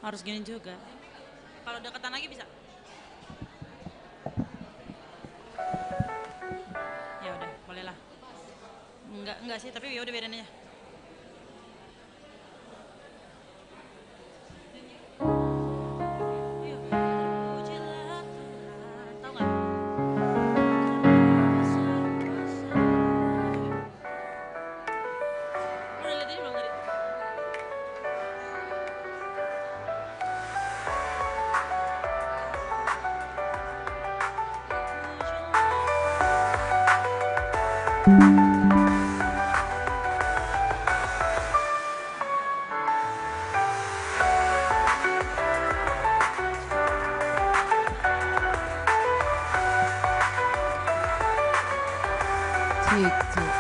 Harus gini juga. Kalau deketan lagi bisa. Ya udah, bolehlah. Enggak sih, tapi ya udah biarin aja. Yuk, pujilah Tuhan. Tahu nggak? Lu udah lihat ini belum tadi? Cek, cek.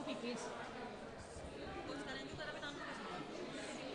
pipis. Kok sekalian juga tapi tanganku di sini.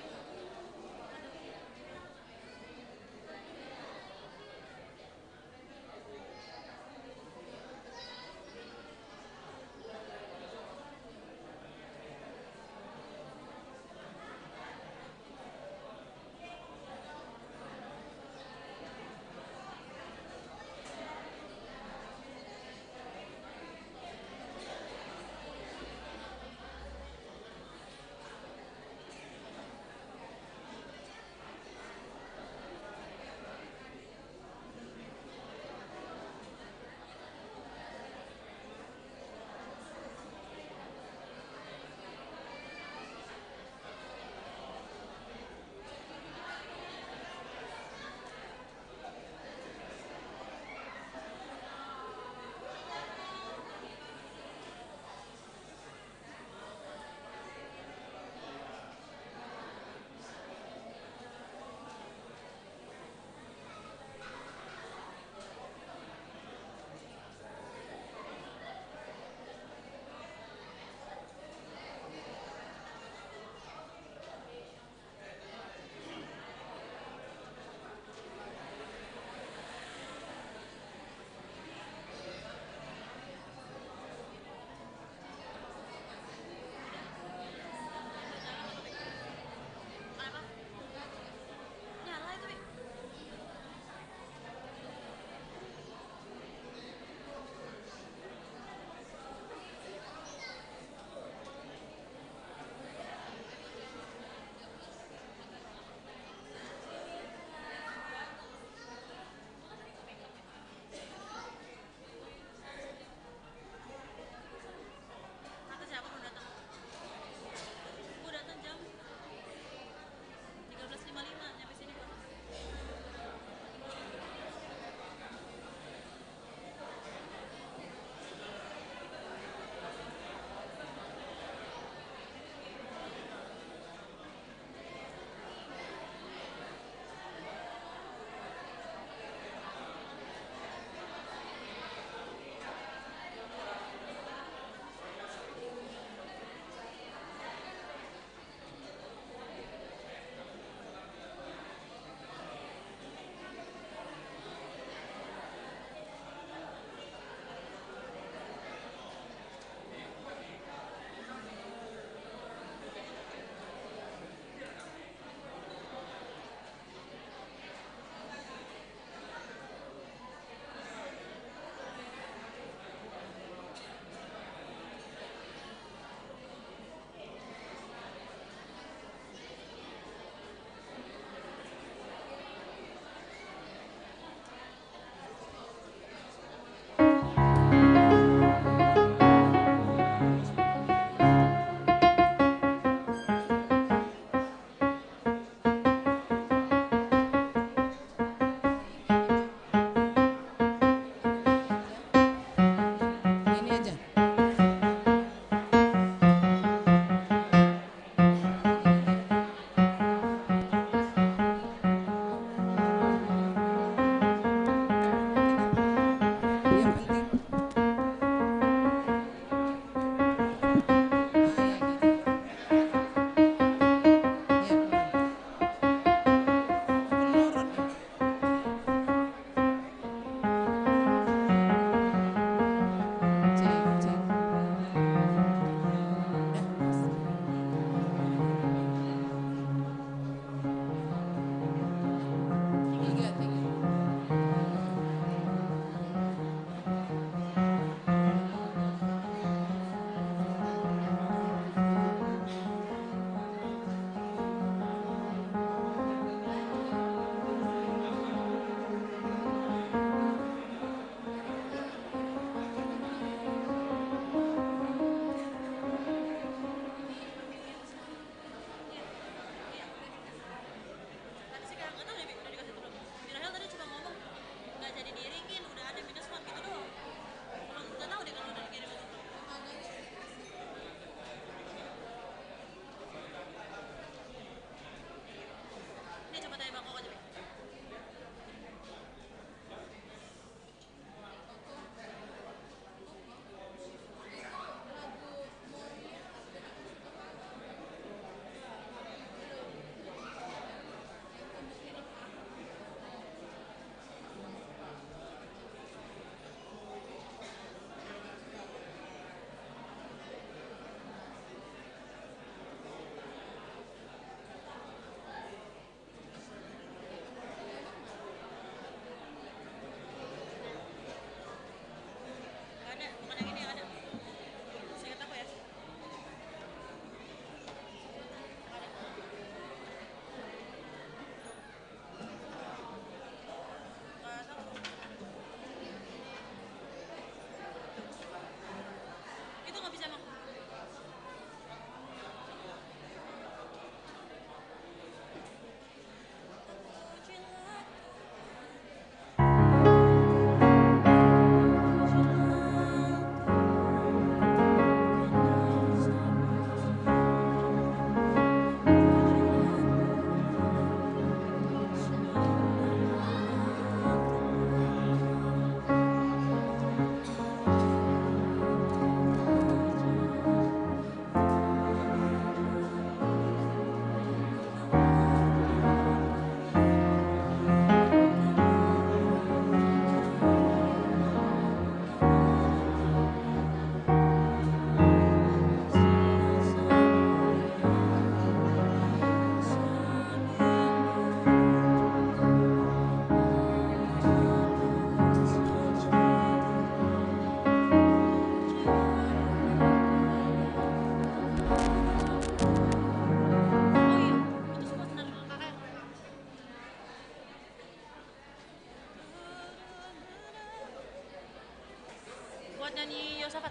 Yosafat nyanyi Yosafat.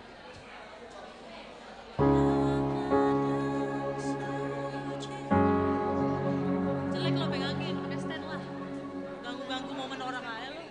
Jelek lo pegangin, pakai stand lah. Ganggu-ganggu momen orang aja lo.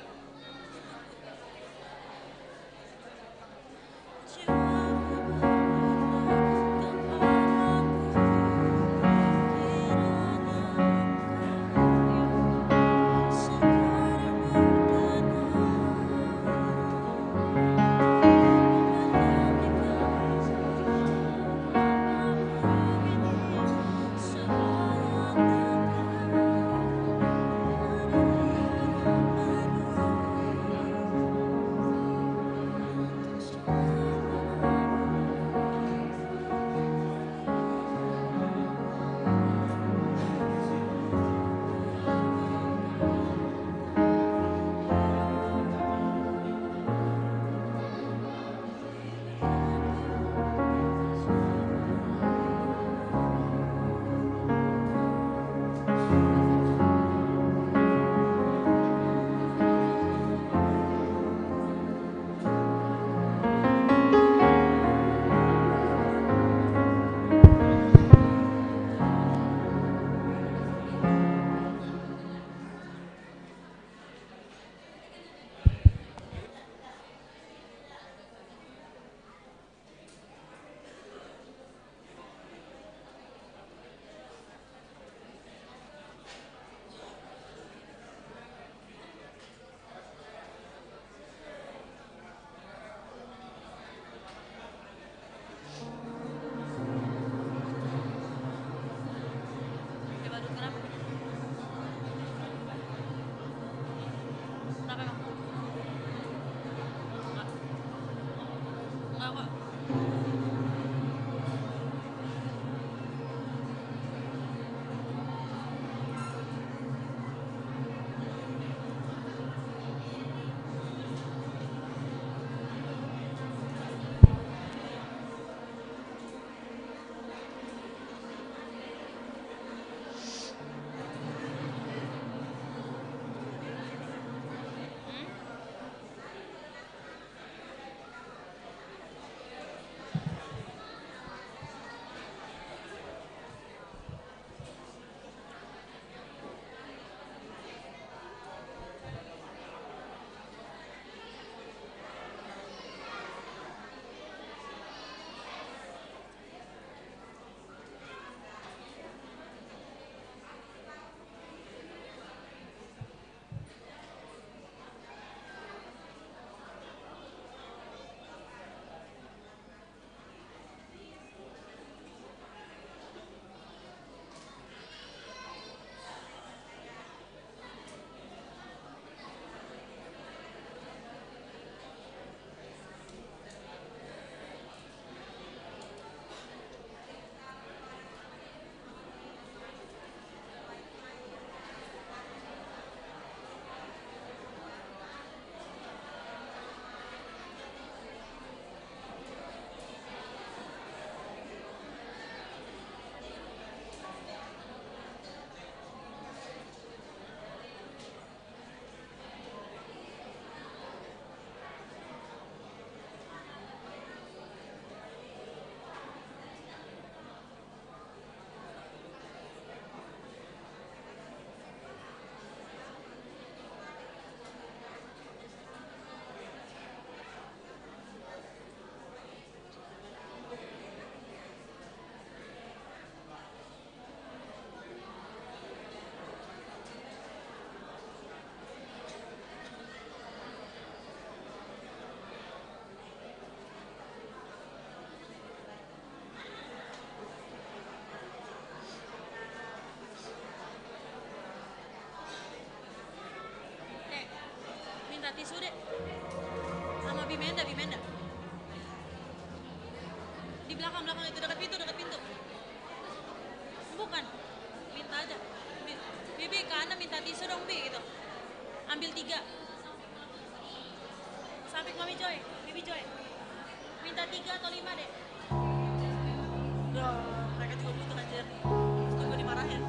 Coba dulu kenapa? Kenapa emang? Enggak. Enggak kok. Minta tisu deh. Sama Bimenda. Di belakang itu dekat pintu. Bukan. Minta aja. Bibi ke Anda minta tisu dong, Bi gitu. Ambil 3. Sampai Mami Joy, Bibi Joy. Minta 3 atau 5 deh. Duh, mereka juga butuh anjir. Tunggu dimarahin.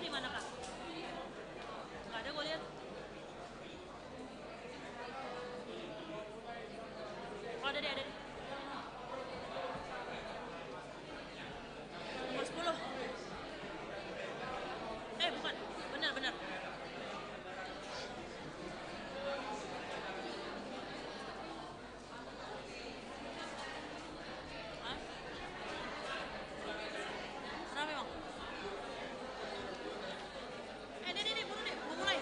di mana kak? Nggak ada gue lihat. Oh ada deh. Nomor 10. Bukan, benar. Hah? Kenapa emang? Deh, buru deh, mau mulai.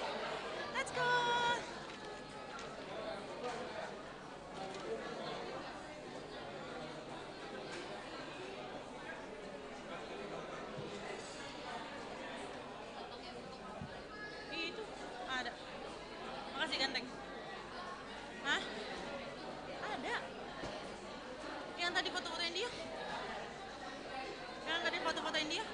Let's go. Itu ada. Makasih ganteng. Hah? Ada. Yang tadi foto-fotoin dia? Yang tadi foto-fotoin dia?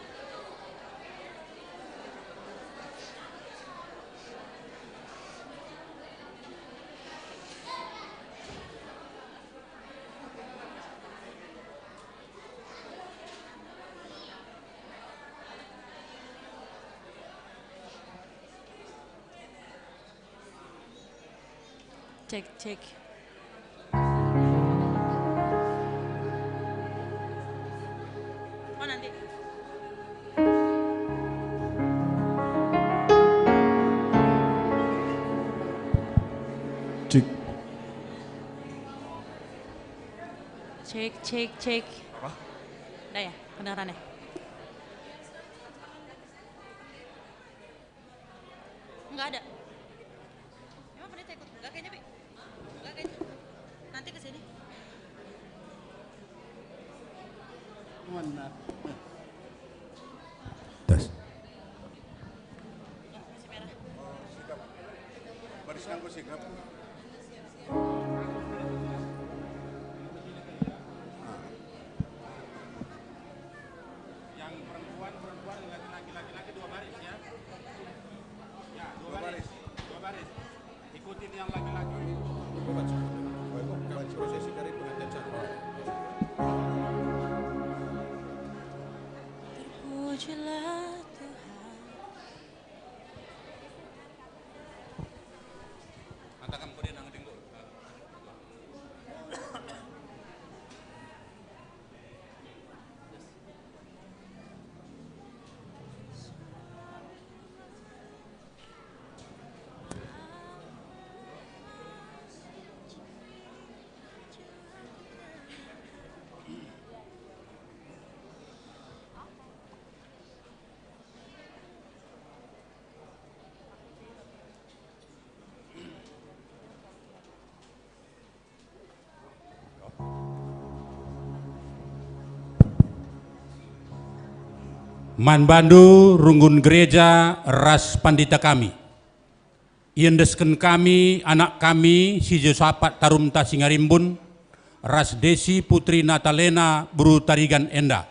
Cek. Oh nanti. Cek. Apa? Udah ya, kedengeran ya? Enggak ada. Emang pendeta ikut? Enggak kayaknya, Bi. Enggak kayaknya. Nanti kesini. Mana? Tes. Ya, masih merah. Sikap. Baris nangko sikap. Yang perempuan laki-laki dua baris ya. Ya, dua baris. Ikutin yang laki-laki. Prosesi dari pengantin satu. Terpujilah Tuhan. Antakan kau dia nang tinggu. Man bandu runggun gereja ras pandita kami. Iendesken kami, anak kami, si Josapat Tarumta Singarimbun, ras Desi Putri Natalena Buru Tarigan Enda.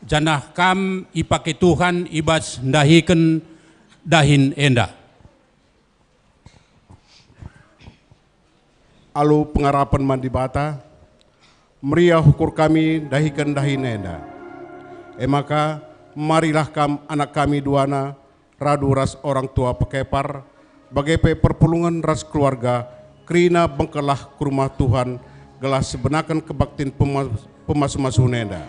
Janah kam ipake Tuhan ibas ndahiken dahin enda. Alu pengarapan mandi bata, meriah hukur kami dahikan dahin enda. Maka marilah anak kami duana, radu ras orang tua pekepar, bagai perpulungan ras keluarga, kerina bengkelah ke rumah Tuhan, gelas sebenakan kebaktin pemas-masu nenda.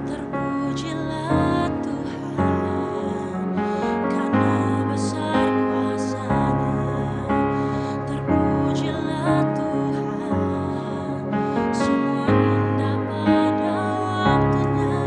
Terpujilah Tuhan, karena besar kuasa-Nya. Terpujilah Tuhan, semua indah pada waktunya.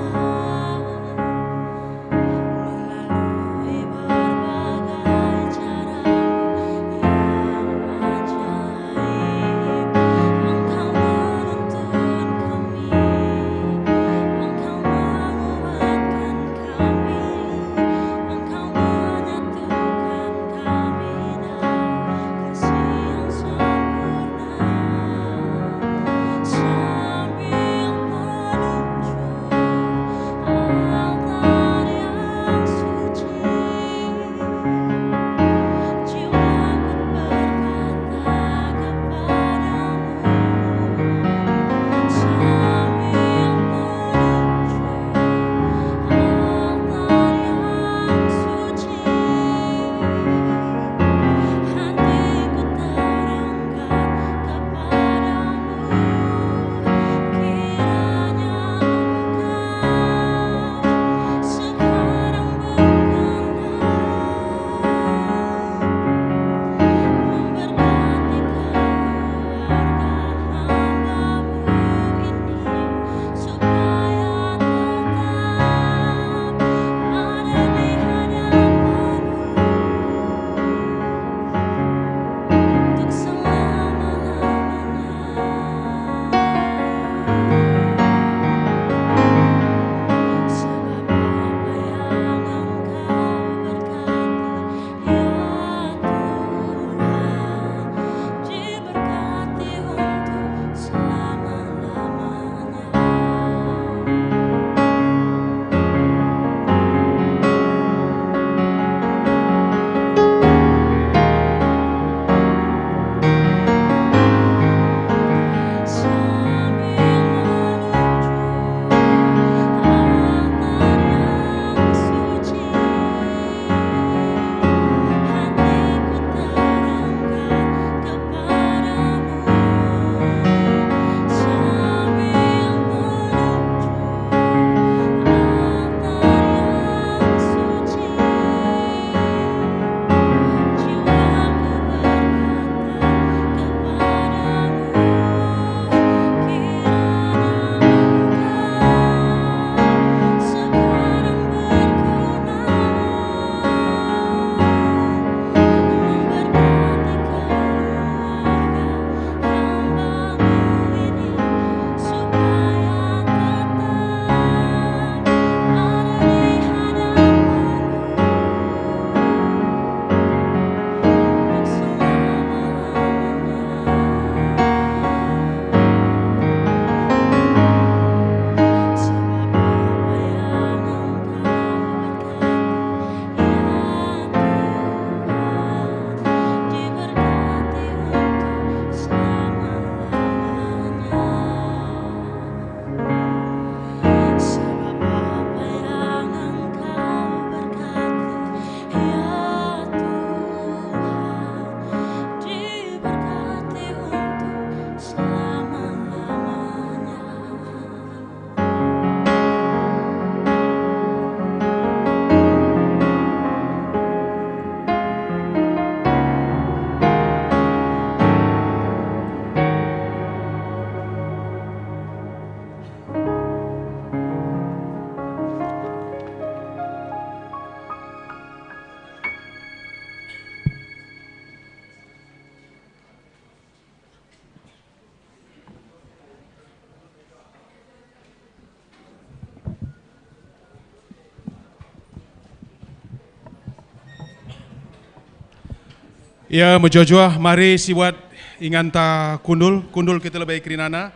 Ya, menjojua, mari siwat inganta kundul kita lebih kerinana.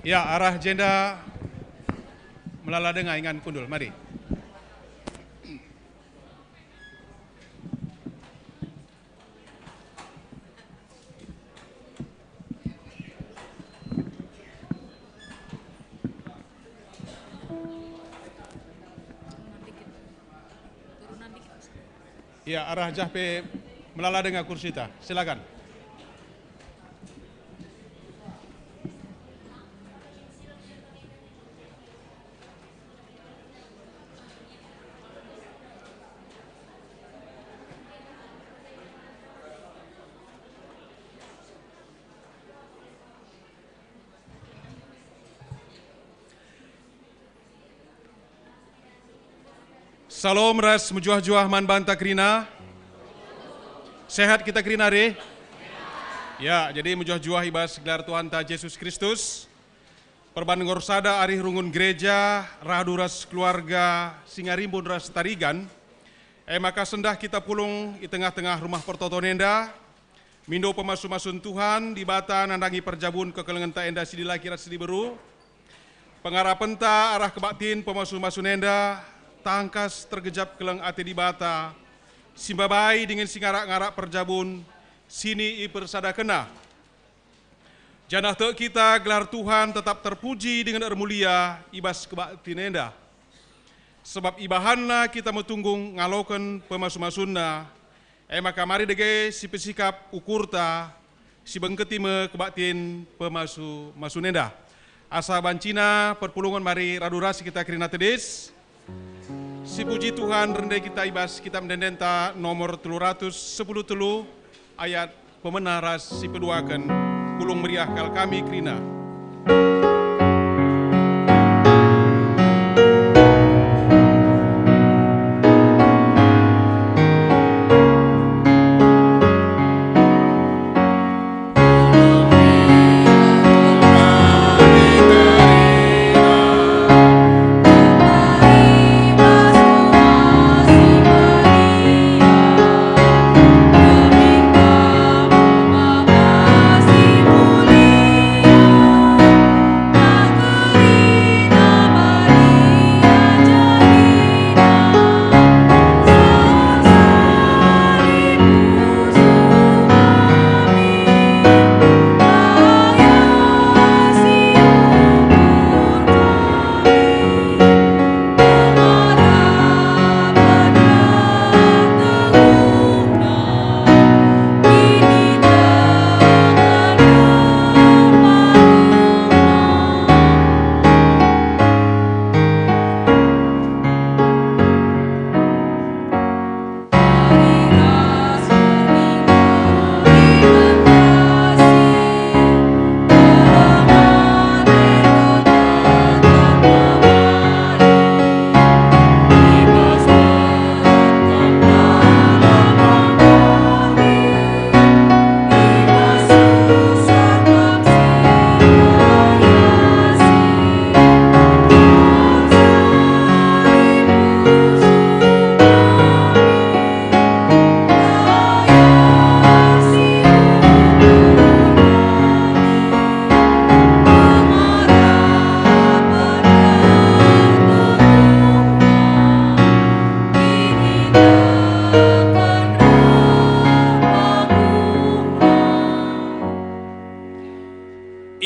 Ya, arah jenda melala dengan ingan kundul, mari. Ya, arah jahpe melala dengan kursi ta. Silakan. Salam ras menjuah-juah man banta krina. Sehat kita krina re? Ya, jadi menjuah-juah ibas gelar Tuhan ta Yesus Kristus. Perban ngorsada ari rungun gereja, radu ras keluarga Singarimbun ras Tarigan. Maka sendah kita pulung di tengah-tengah rumah pertotonenda. Mindo pemasu-masun Tuhan di bata nandangi perjabun kekelengan ta enda sidila kira sidi beru. Pengarapan ta arah kebaktin pemasu-masun enda. Tangkas tergejap keleng ate di bata, simbabai dengan singarak-ngarak perjabun, sini ipersada kena. Janah tek kita gelar Tuhan tetap terpuji dengan ermulia ibas kebaktin enda. Sebab ibahanna kita metunggung ngaloken pemasu-masunna, maka mari dege si pesikap ukurta, si bengketime kebaktin pemasu-masun enda. Asa bancina perpulungan mari radurasi kita kerina tedis. Si puji Tuhan rendai kita ibas kita mendendenta nomor 310 ayat pemenaras si peduakan kulung meriah kal kami krina.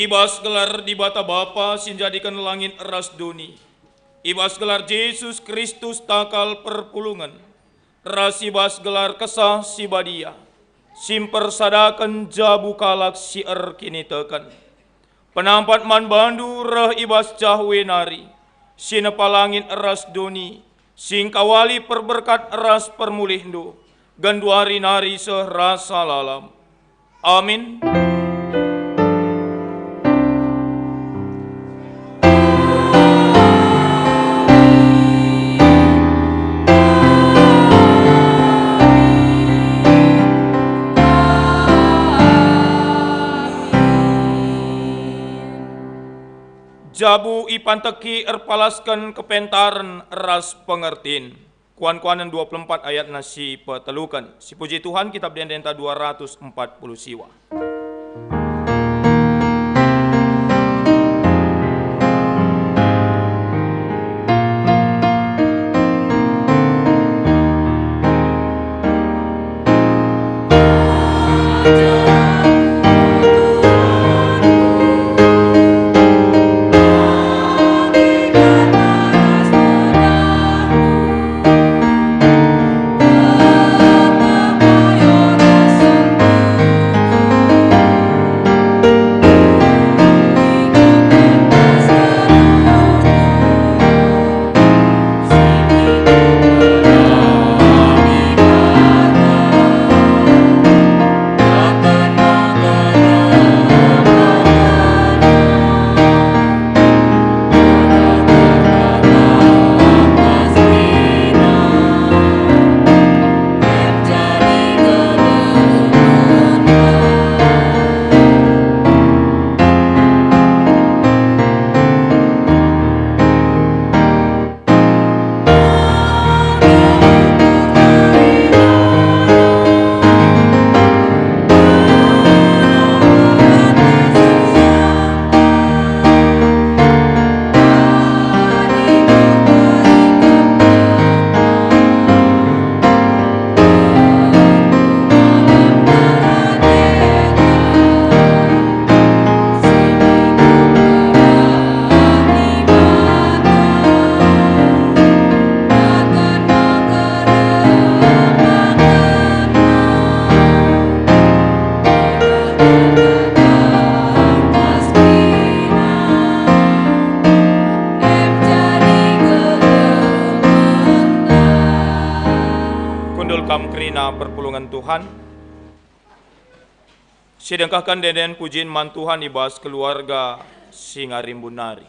Ibas gelar di bata Bapa sinjadikan langit eras duni. Ibas gelar Yesus Kristus takal perpulungan. Ras ibas gelar kesah si badia. Simper sadakan jabu kalak si kini tekan. Penampat man bandu reh ibas cahwe nari. Sinepa langit eras duni. Sing kawali perberkat eras permulihndu. Ganduari nari serasa lalam. Amin. Jabu ipanteki erpalaskan kepentaren ras pengertin. Kuan-kuanan 24 ayat nasi petelukan. Si puji Tuhan kitab Dendenta 240 siwa. Perpulungan Tuhan, sedangkahkan deden pujian mantuhan ibas keluarga Singarimbun nari.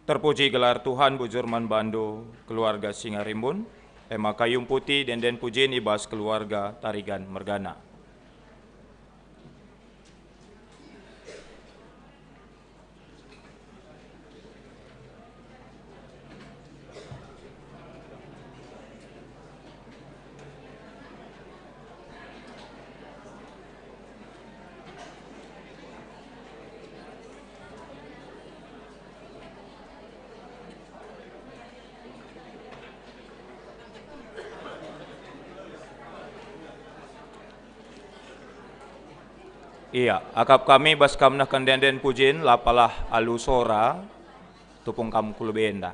Terpuji gelar Tuhan Bujurman Bando, keluarga Singarimbun, Ema Kayung Putih, den pujiin ibas keluarga Tarigan Mergana. Iya, akap kami bas kamnah kandenden pujin lapalah alu sora tupung kam kulubenda.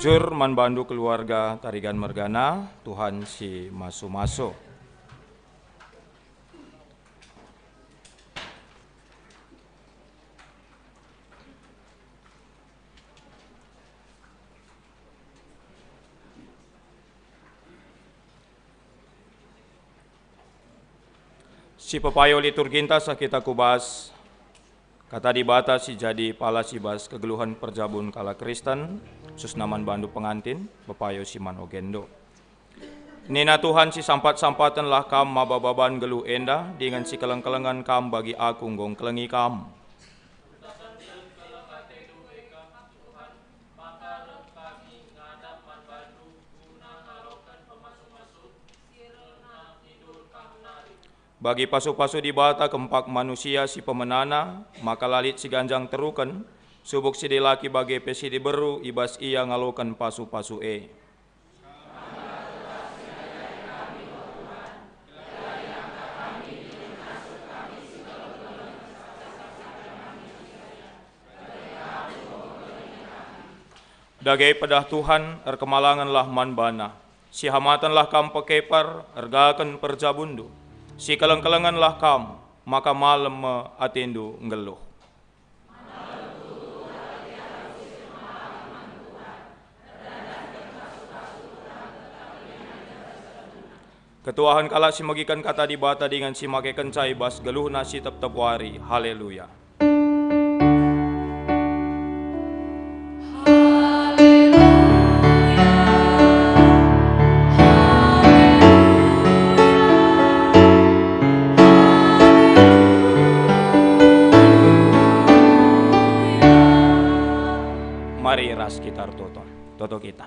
Bujur manbandu keluarga Tarigan Mergana, Tuhan si maso-maso. Si pepayo liturginta sakita kubas, kata dibata si jadi pala si bas kegeluhan perjabun kala Kristen, susnaman bandu pengantin, pepayo si man ogendo. Nina Tuhan si sampat-sampatan lah kam mabababan gelu enda, dengan si keleng-kelengan kam bagi aku nggong kelengi kam. Bagi pasu-pasu di bata kempak manusia si pemenana, maka lalit si ganjang terukan, subuk si dilaki bagi pesi diberu, ibas ia ngalokan pasu-pasu e. Dagai pedah Tuhan, erkemalanganlah manbana, si hamatanlah kam pekepar, ergakan perjabundu. Si keleng-kelenganlah kam, maka malam atendu ngeluh. Ketuahan kala si magikan kata dibata dengan si make kencai bas geluh nasi tep-tep wari. Haleluya. Mari ras kita toto kita.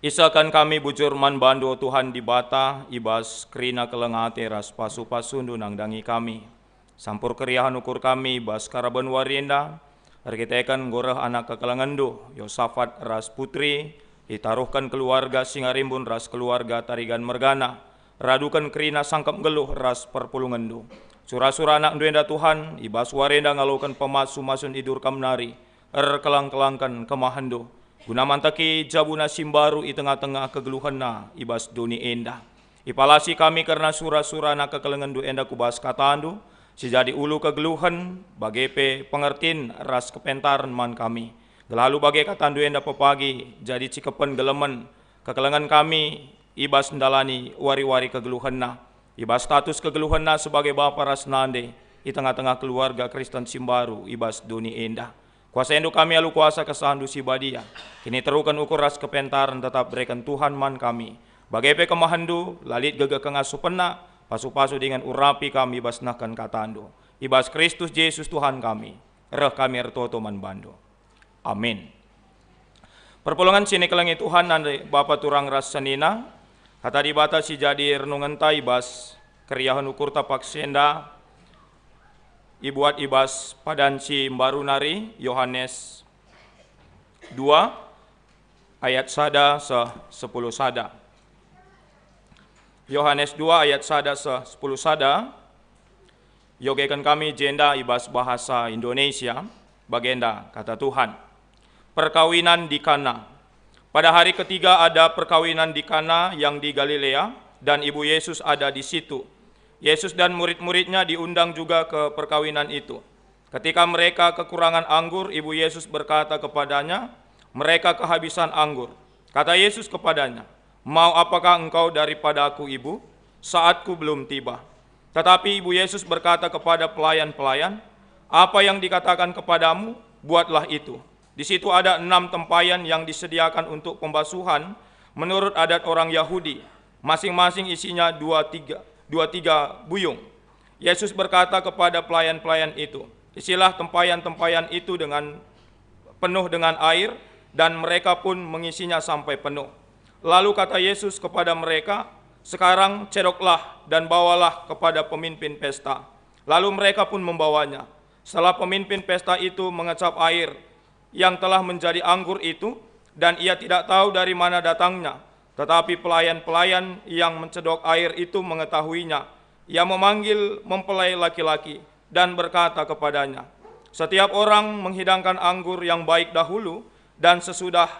Isakan kami bujur manbando Tuhan di bata, ibas kerina kelengate ras pasu-pasundu nang dangi kami. Sampur keriahan ukur kami, bas karaban warienda, arkitekan goreh anak kekelengandu, Yosafat ras putri, ditaruhkan keluarga Singarimbun ras keluarga Tarigan Mergana, radukan kerina sangkap geluh ras perpulungandu. Surah-surah anak duenda Tuhan, ibas warienda ngalukan pemasu-masun idur kamnari, kelang-kelangkan kemahandu. Guna mantaki jabuna simbaru i tengah-tengah kegeluhanna ibas duni endah. Ipalasi kami karena surah-surah na kekelengandu endah kubas katandu. Si jadi ulu kegeluhan bagepe pengertin ras kepentaran man kami. Gelalu bagai katandu endah pepagi jadi cikepen gelemen. Kekelengan kami ibas ndalani wari-wari kegeluhanna. Ibas status kegeluhanna sebagai bapa ras nande. I tengah-tengah keluarga Kristen simbaru ibas duni endah. Kuasa induk kami alu kuasa kesahandu si badia. Kini terukan ukur ras kepentaran tetap berikan Tuhan man kami. Bagepe kemahandu, lalit gege kengasu pena, pasu-pasu dengan urapi kami basnahkan katandu. Ibas Kristus Yesus Tuhan kami. Reh kami ertoto man bando. Amin. Perpulungan sini kelengi Tuhan nande Bapa turang ras senina. Kata dibata si jadi renungan taibas. Keriahan ukur tapak senda. Ibuat ibas padan si mbaru nari Yohanes 2 ayat sada se 10 sada. Yohanes 2 ayat sada se 10 sada. Yogekan kami jenda ibas bahasa Indonesia bagenda kata Tuhan. Perkawinan di Kana. Pada hari ketiga ada perkawinan di Kana yang di Galilea dan ibu Yesus ada di situ. Yesus dan murid-muridnya diundang juga ke perkawinan itu. Ketika mereka kekurangan anggur, ibu Yesus berkata kepadanya, mereka kehabisan anggur. Kata Yesus kepadanya, mau apakah engkau daripada aku ibu? Saatku belum tiba. Tetapi ibu Yesus berkata kepada pelayan-pelayan, apa yang dikatakan kepadamu, buatlah itu. Di situ ada 6 tempayan yang disediakan untuk pembasuhan menurut adat orang Yahudi. Masing-masing isinya 2-3 buyung. Yesus berkata kepada pelayan-pelayan itu, isilah tempayan-tempayan itu dengan penuh dengan air, dan mereka pun mengisinya sampai penuh. Lalu kata Yesus kepada mereka, sekarang cedoklah dan bawalah kepada pemimpin pesta. Lalu mereka pun membawanya. Setelah pemimpin pesta itu mengecap air yang telah menjadi anggur itu, dan ia tidak tahu dari mana datangnya. Tetapi pelayan-pelayan yang mencedok air itu mengetahuinya. Ia memanggil mempelai laki-laki dan berkata kepadanya, setiap orang menghidangkan anggur yang baik dahulu, dan sesudah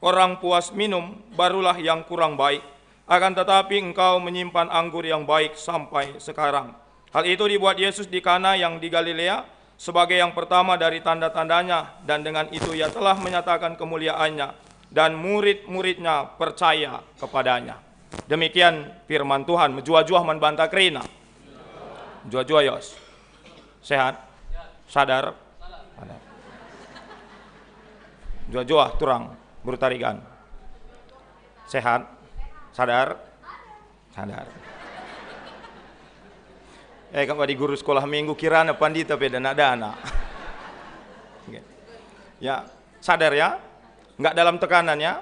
orang puas minum, barulah yang kurang baik. Akan tetapi engkau menyimpan anggur yang baik sampai sekarang. Hal itu dibuat Yesus di Kana yang di Galilea sebagai yang pertama dari tanda-tandanya, dan dengan itu ia telah menyatakan kemuliaannya, dan murid-muridnya percaya kepadanya. Demikian firman Tuhan. Menjua-jua membantah kerina. Jua-jua Yos. Sehat? Sadar? Jua-jua turang bertarikan. Sehat? Sadar? Sadar. Kalau di guru sekolah minggu kirana pandita peda dana. Ya, sadar ya? Enggak dalam tekanan ya?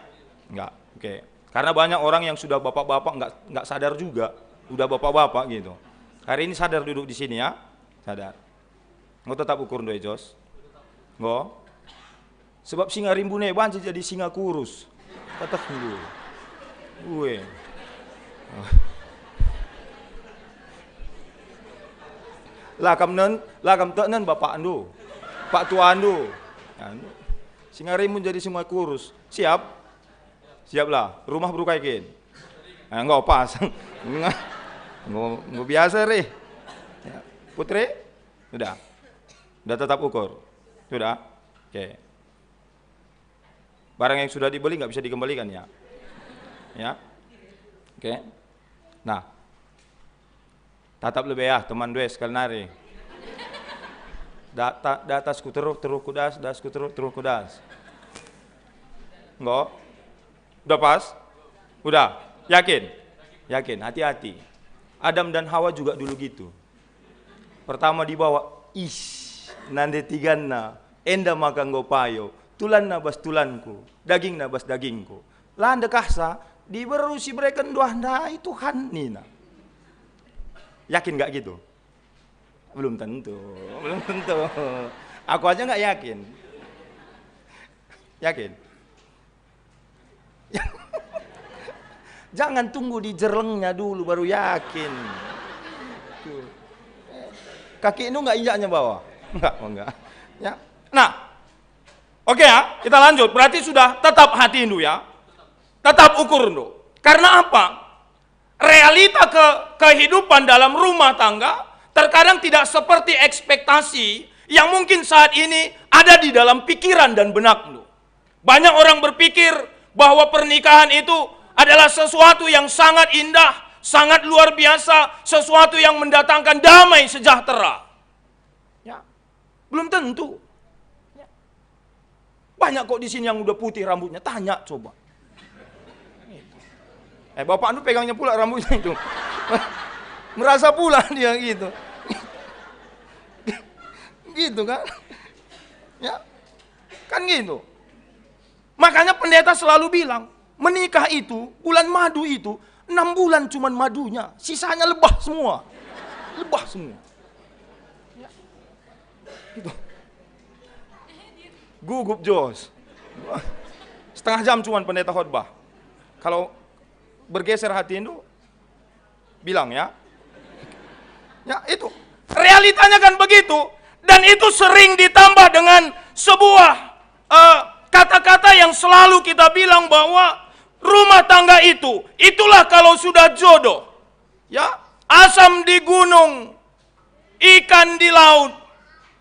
Enggak. Oke. Karena banyak orang yang sudah bapak-bapak enggak sadar juga, udah bapak-bapak gitu. Hari ini sadar duduk di sini ya? Sadar. Nggak tetap ukur doi Jos. Nggak. Sebab singa rimbune banci jadi singa kurus. Tetap dulu. Gue. Lakam tenen bapak andu. Pak tua andu. Singa rimbun jadi singa kurus. Siap? Siaplah. Rumah berukaikin. Enggak pas. Enggak biasa re. Putri? Sudah. Sudah tetap ukur. Sudah. Oke. Barang yang sudah dibeli nggak bisa dikembalikan ya. Ya. Oke. Nah. Tatap lebih ya teman dua sekali nari. Data skuter terus kudas, das skuter terus kudas. Enggak. Udah pas? Udah. Yakin? Yakin. Hati-hati. Adam dan Hawa juga dulu gitu. Pertama dibawa, nande tiganna, enda makan gopayo, tulan nabas tulanku, daging nabas dagingku. Landa kahsa, diberusi mereka doa itu nina. Yakin gak gitu? Belum tentu, belum tentu. Aku aja gak yakin. Yakin? Jangan tunggu di jerlengnya dulu baru yakin. Kaki itu nggak injaknya bawah? Enggak. Ya. Nah, oke ya, kita lanjut. Berarti sudah tetap hati Indu ya. Tetap ukur Indu. Karena apa? Realita kehidupan dalam rumah tangga terkadang tidak seperti ekspektasi yang mungkin saat ini ada di dalam pikiran dan benak Indu. Banyak orang berpikir bahwa pernikahan itu adalah sesuatu yang sangat indah, sangat luar biasa, sesuatu yang mendatangkan damai sejahtera. Ya, belum tentu. Ya. Banyak kok di sini yang udah putih rambutnya, tanya coba. Bapak anu pegangnya pula rambutnya itu. Merasa pula dia gitu. Gitu kan? Ya. Kan gitu. Makanya pendeta selalu bilang, menikah itu, bulan madu itu 6 bulan cuman madunya, sisanya lebah semua. Lebah semua. Ya. Gitu. Gugup Jos. Setengah jam cuman pendeta khotbah. Kalau bergeser hati itu, bilang ya. Ya itu. Realitanya kan begitu. Dan itu sering ditambah dengan sebuah kata-kata yang selalu kita bilang bahwa rumah tangga itu, itulah kalau sudah jodoh. Ya, asam di gunung, ikan di laut,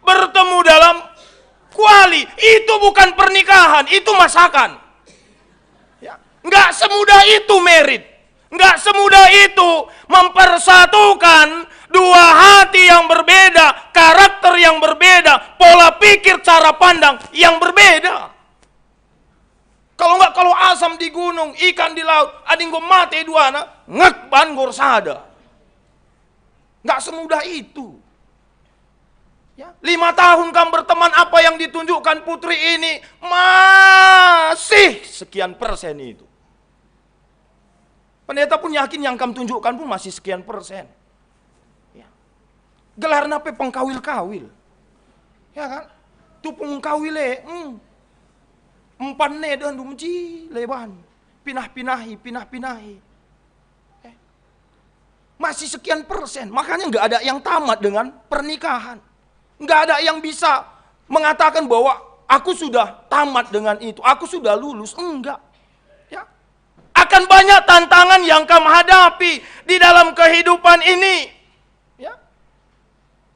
bertemu dalam kuali. Itu bukan pernikahan, itu masakan. Ya, nggak semudah itu merit. Nggak semudah itu mempersatukan dua hati yang berbeda, karakter yang berbeda, pola pikir, cara pandang yang berbeda. Kalau enggak, kalau asam di gunung, ikan di laut, ading gue mati dua anak, ngek banggor sada. Enggak semudah itu. Ya, 5 tahun kamu berteman, apa yang ditunjukkan putri ini masih sekian persen itu. Pendeta pun yakin yang kamu tunjukkan pun masih sekian persen. Ya. Gelar nape pengkawil-kawil. Ya kan? Tu pengkawile, empan dan dumji leban. Pinah-pinahi. Masih sekian persen. Makanya nggak ada yang tamat dengan pernikahan. Nggak ada yang bisa mengatakan bahwa aku sudah tamat dengan itu. Aku sudah lulus. Enggak. Akan banyak tantangan yang kamu hadapi di dalam kehidupan ini. Ya.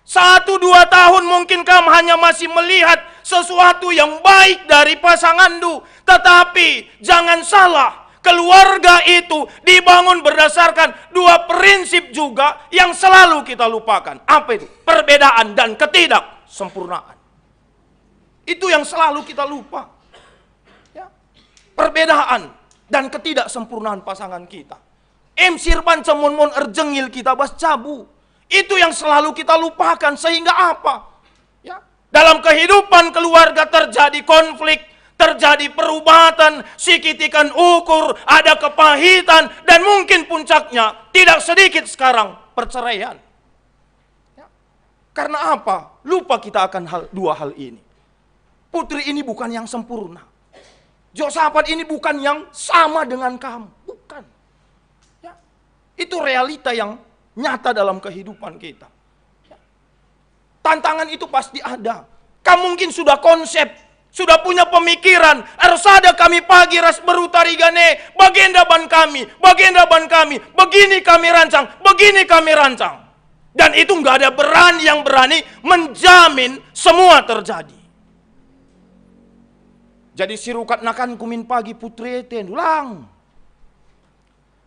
1-2 tahun mungkin kamu hanya masih melihat sesuatu yang baik dari pasanganmu. Tetapi jangan salah, keluarga itu dibangun berdasarkan 2 prinsip juga yang selalu kita lupakan. Apa itu? Perbedaan dan ketidaksempurnaan. Itu yang selalu kita lupa. Ya. Perbedaan dan ketidaksempurnaan pasangan kita. Sirban cemun-mun erjengil kita bas cabu. Itu yang selalu kita lupakan, sehingga apa? Ya. Dalam kehidupan keluarga terjadi konflik, terjadi perubatan, sikitikan ukur, ada kepahitan, dan mungkin puncaknya tidak sedikit sekarang perceraian. Ya. Karena apa? Lupa kita akan 2 hal ini. Putri ini bukan yang sempurna. Yosafat ini bukan yang sama dengan kamu. Bukan. Ya. Itu realita yang nyata dalam kehidupan kita. Ya. Tantangan itu pasti ada. Kamu mungkin sudah konsep, sudah punya pemikiran. Harus ada kami pagi ras berutarigane, bagenda ban kami, begini kami rancang, begini kami rancang. Dan itu nggak ada yang berani menjamin semua terjadi. Jadi sirukat nakan kumin pagi putri eten ulang.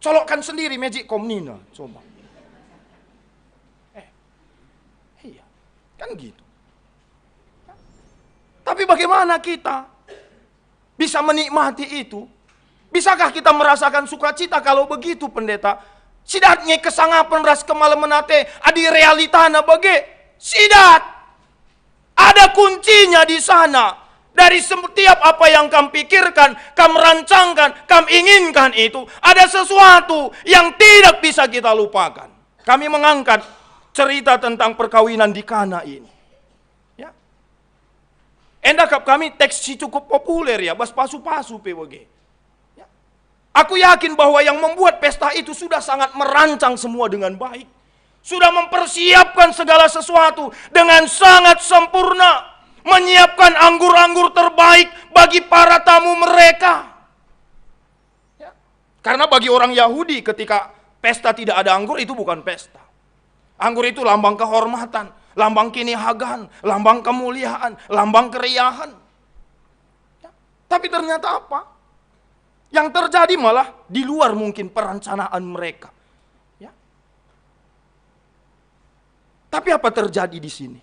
Colokkan sendiri magic komnina, coba. Iya, kan gitu. Tapi bagaimana kita bisa menikmati itu? Bisakah kita merasakan sukacita kalau begitu, pendeta? Sidatnya kesangapan ras kemalemenate adi realitana bage. Sidat. Ada kuncinya di sana. Dari setiap apa yang kamu pikirkan, kamu rancangkan, kamu inginkan itu, ada sesuatu yang tidak bisa kita lupakan. Kami mengangkat cerita tentang perkawinan di Kana ini. Ya. Endakap kami teks cukup populer ya, bas pasu-pasu PWG. Ya. Aku yakin bahwa yang membuat pesta itu sudah sangat merancang semua dengan baik. Sudah mempersiapkan segala sesuatu dengan sangat sempurna. Menyiapkan anggur-anggur terbaik bagi para tamu mereka. Ya. Karena bagi orang Yahudi ketika pesta tidak ada anggur itu bukan pesta. Anggur itu lambang kehormatan, lambang kinihagan, lambang kemuliaan, lambang keriahan. Ya. Tapi ternyata apa? Yang terjadi malah di luar mungkin perencanaan mereka. Ya. Tapi apa terjadi di sini?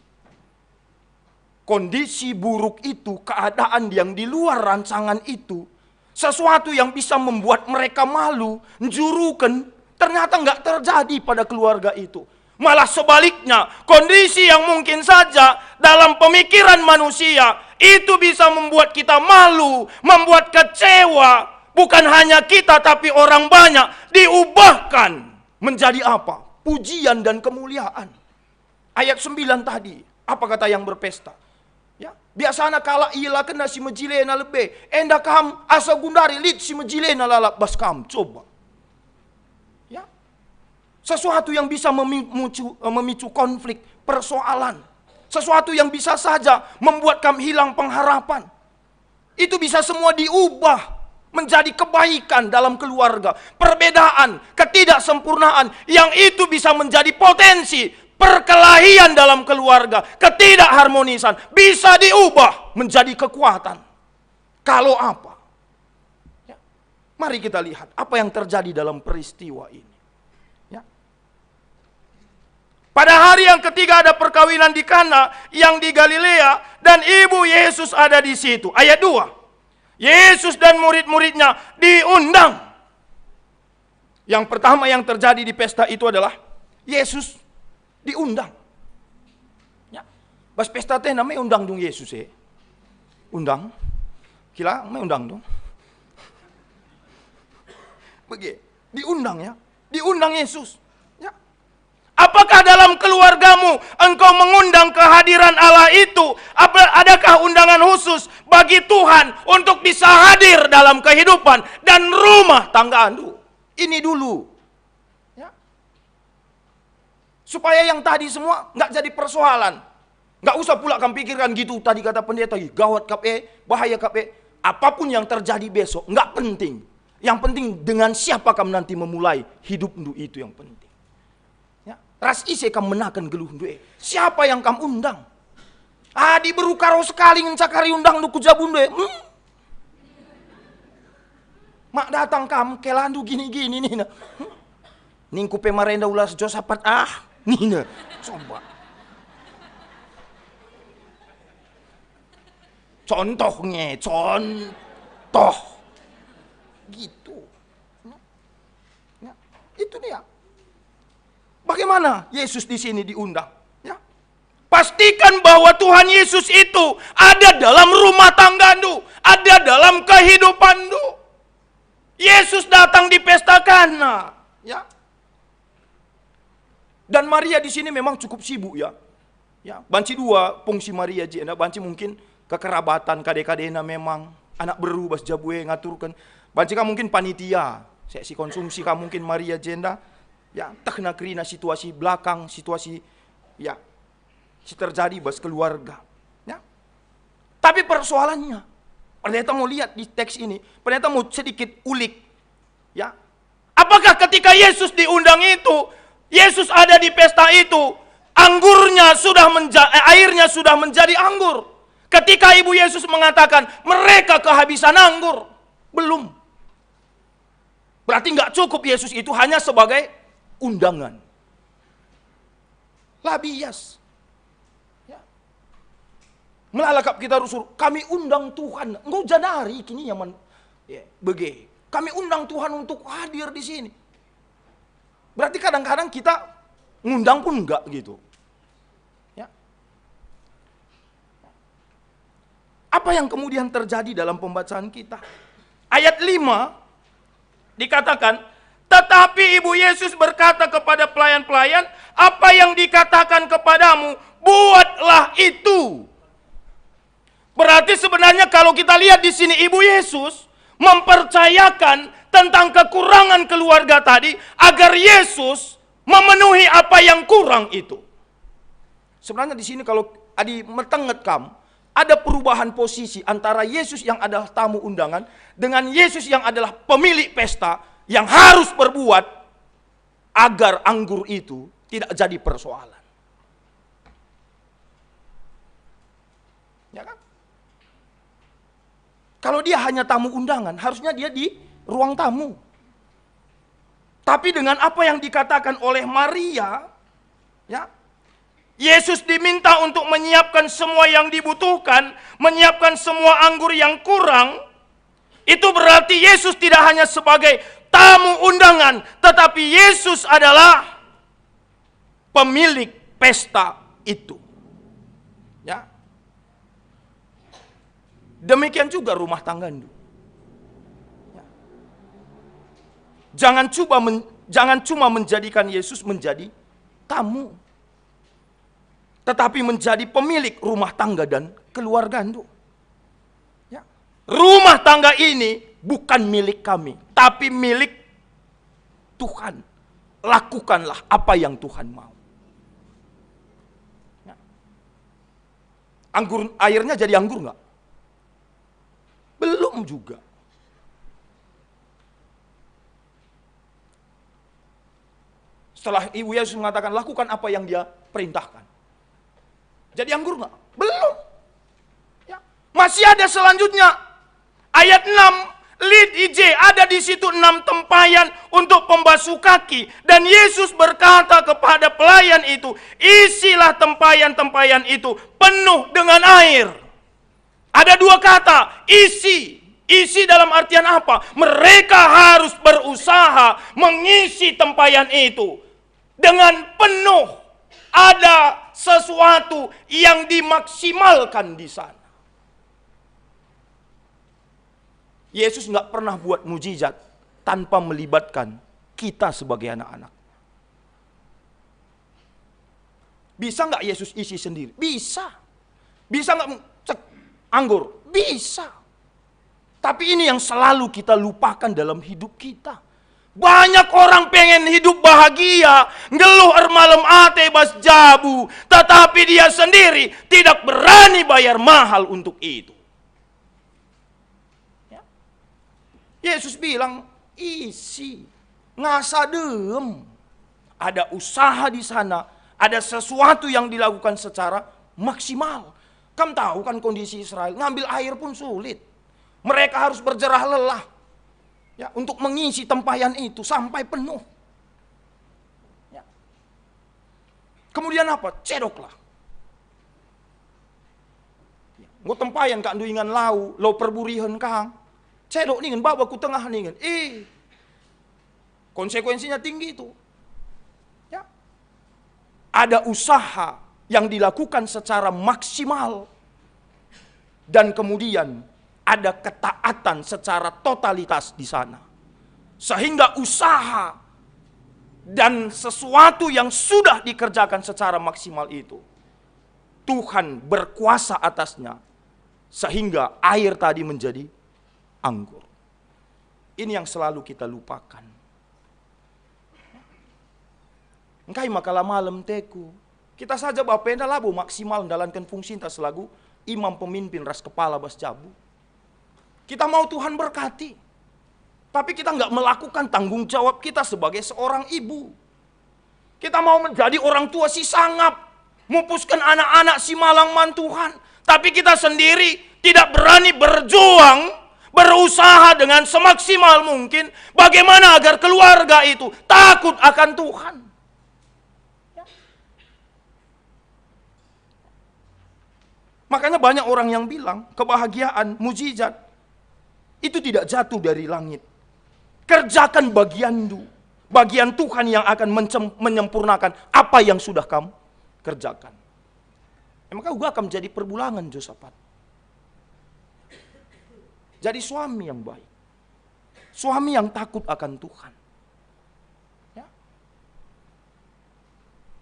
Kondisi buruk itu, keadaan yang di luar rancangan itu, sesuatu yang bisa membuat mereka malu, njurukan, ternyata nggak terjadi pada keluarga itu. Malah sebaliknya, kondisi yang mungkin saja dalam pemikiran manusia, itu bisa membuat kita malu, membuat kecewa, bukan hanya kita tapi orang banyak, diubahkan menjadi apa? Pujian dan kemuliaan. Ayat 9 tadi, apa kata yang berpesta? Ya, biasanya kala ila kena si mejilena lebih, enda kam asa gundari lit si mejilena lalak bas kam, coba. Ya, sesuatu yang bisa memicu konflik, persoalan, sesuatu yang bisa saja membuat kamu hilang pengharapan. Itu bisa semua diubah menjadi kebaikan dalam keluarga, perbedaan, ketidaksempurnaan yang itu bisa menjadi potensi. Perkelahian dalam keluarga, ketidakharmonisan bisa diubah menjadi kekuatan. Kalau apa? Ya. Mari kita lihat apa yang terjadi dalam peristiwa ini. Ya. Pada hari yang ketiga ada perkawinan di Kana yang di Galilea dan ibu Yesus ada di situ. Ayat 2. Yesus dan murid-muridnya diundang. Yang pertama yang terjadi di pesta itu adalah Yesus diundang. Ya. Bas pesta teh namanya undang dong Yesus ya. Undang. Kila namanya undang dong. Begitu. Diundang ya. Diundang Yesus. Ya. Apakah dalam keluargamu engkau mengundang kehadiran Allah itu? Adakah undangan khusus bagi Tuhan untuk bisa hadir dalam kehidupan dan rumah tangga Anda? Ini dulu. Supaya yang tadi semua nggak jadi persoalan. Nggak usah pula kamu pikirkan gitu. Tadi kata pendeta, gawat KP, bahaya KP. Apapun yang terjadi besok, nggak penting. Yang penting dengan siapa kamu nanti memulai hidup ndu itu yang penting. Ya, ras ise kamu menakan geluh ndu. Siapa yang kamu undang? Di beru karo sekali ngecakari undang ndu kujabun ndu. Mak datang kamu kelandu gini-gini nih. Ningku pemarenda ulas josapat nina. Coba. Contohnya, contoh. Gitu. Ya, itu dia. Bagaimana Yesus di sini diundang? Ya. Pastikan bahwa Tuhan Yesus itu ada dalam rumah tanggandu, ada dalam kehidupandu. Yesus datang di pesta Kana, ya. Dan Maria di sini memang cukup sibuk ya. Ya, banci dua fungsi Maria jena, banci mungkin kekerabatan kade-kadena memang anak beru bas jabue ngaturkan. Banci ka mungkin panitia, seksi konsumsi ka mungkin Maria jenda. Ya, tekna kerina situasi belakang, situasi ya si terjadi bas keluarga. Ya. Tapi persoalannya, pendeta mau lihat di teks ini, pendeta mau sedikit ulik. Ya. Apakah ketika Yesus diundang itu, Yesus ada di pesta itu, airnya sudah menjadi anggur. Ketika Ibu Yesus mengatakan, mereka kehabisan anggur. Belum. Berarti nggak cukup Yesus itu hanya sebagai undangan. Labias. Ya. Melalakap kita rusur, kami undang Tuhan. Enggak janari kini yang bege. Kami undang Tuhan untuk hadir di sini. Berarti kadang-kadang kita ngundang pun enggak gitu. Ya. Apa yang kemudian terjadi dalam pembacaan kita? Ayat 5 dikatakan, tetapi Ibu Yesus berkata kepada pelayan-pelayan, apa yang dikatakan kepadamu, buatlah itu. Berarti sebenarnya kalau kita lihat di sini Ibu Yesus mempercayakan tentang kekurangan keluarga tadi agar Yesus memenuhi apa yang kurang itu. Sebenarnya di sini kalau adi metenget kam, ada perubahan posisi antara Yesus yang adalah tamu undangan dengan Yesus yang adalah pemilik pesta yang harus berbuat agar anggur itu tidak jadi persoalan. Ya kan? Kalau dia hanya tamu undangan, harusnya dia di ruang tamu. Tapi dengan apa yang dikatakan oleh Maria, ya, Yesus diminta untuk menyiapkan semua yang dibutuhkan, menyiapkan semua anggur yang kurang. Itu berarti Yesus tidak hanya sebagai tamu undangan, tetapi Yesus adalah pemilik pesta itu. Ya. Demikian juga rumah tangga. Ya. Jangan cuma menjadikan Yesus menjadi tamu, tetapi menjadi pemilik rumah tangga dan keluarga. Ya. Rumah tangga ini bukan milik kami, tapi milik Tuhan. Lakukanlah apa yang Tuhan mau. Ya. Airnya jadi anggur nggak? Belum juga. Setelah Ibu Yesus mengatakan, lakukan apa yang dia perintahkan. Jadi anggur nggak? Belum. Ya. Masih ada selanjutnya. Ayat 6, lid IJ, ada di situ 6 tempayan untuk pembasuh kaki. Dan Yesus berkata kepada pelayan itu, isilah tempayan-tempayan itu penuh dengan air. Ada 2 kata, isi. Isi dalam artian apa? Mereka harus berusaha mengisi tempayan itu dengan penuh. Ada sesuatu yang dimaksimalkan di sana. Yesus nggak pernah buat mujizat tanpa melibatkan kita sebagai anak-anak. Bisa nggak Yesus isi sendiri? Bisa. Bisa nggak anggur? Bisa. Tapi ini yang selalu kita lupakan dalam hidup kita. Banyak orang pengen hidup bahagia, ngeluh malam ate bas jabu, tetapi dia sendiri tidak berani bayar mahal untuk itu. Ya. Yesus bilang, isi, ngasadem. Ada usaha di sana, ada sesuatu yang dilakukan secara maksimal. Kamu tahu kan kondisi Israel, ngambil air pun sulit. Mereka harus berjerah lelah ya, untuk mengisi tempayan itu sampai penuh. Ya. Kemudian apa? Cedoklah. Ya. Nggak tempayan kak duingan lau perburihan kang. Cedok nih bawa ku tengah nih. Konsekuensinya tinggi itu. Ya. Ada usaha yang dilakukan secara maksimal. Dan kemudian ada ketaatan secara totalitas di sana. Sehingga usaha dan sesuatu yang sudah dikerjakan secara maksimal itu, Tuhan berkuasa atasnya. Sehingga air tadi menjadi anggur. Ini yang selalu kita lupakan. Engkai makalah malam teku. Kita saja bapenda labu maksimal menjalankan fungsi kita selagu imam pemimpin ras kepala bas jabu. Kita mau Tuhan berkati. Tapi kita nggak melakukan tanggung jawab kita sebagai seorang ibu. Kita mau menjadi orang tua si sangap. Mupuskan anak-anak si malangman Tuhan. Tapi kita sendiri tidak berani berjuang, berusaha dengan semaksimal mungkin. Bagaimana agar keluarga itu takut akan Tuhan. Makanya banyak orang yang bilang kebahagiaan, mujizat itu tidak jatuh dari langit. Kerjakan bagian Tuhan yang akan menyempurnakan apa yang sudah kamu kerjakan. Maka juga akan menjadi perbulangan Josafat. Jadi suami yang baik. Suami yang takut akan Tuhan. Ya.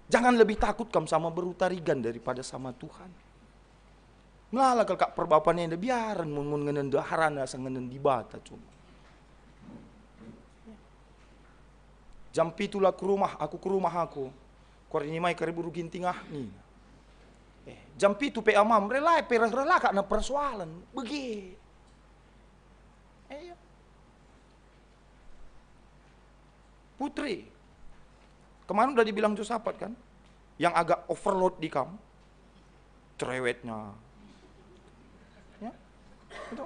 Jangan lebih takut kamu sama berutarigan daripada sama Tuhan. Ngalah kalau kak perbapannya yang biaran mun ngenen daharana sangenen di bata cuma. Jam 7 ke rumah aku. Kuari mai keriburu gintingah nih. Jam 7 pe amam rela kak na persoalan begi. Putri. Kemarin udah dibilang Josafat kan? Yang agak overload di kamu. Cerewetnya. Itu.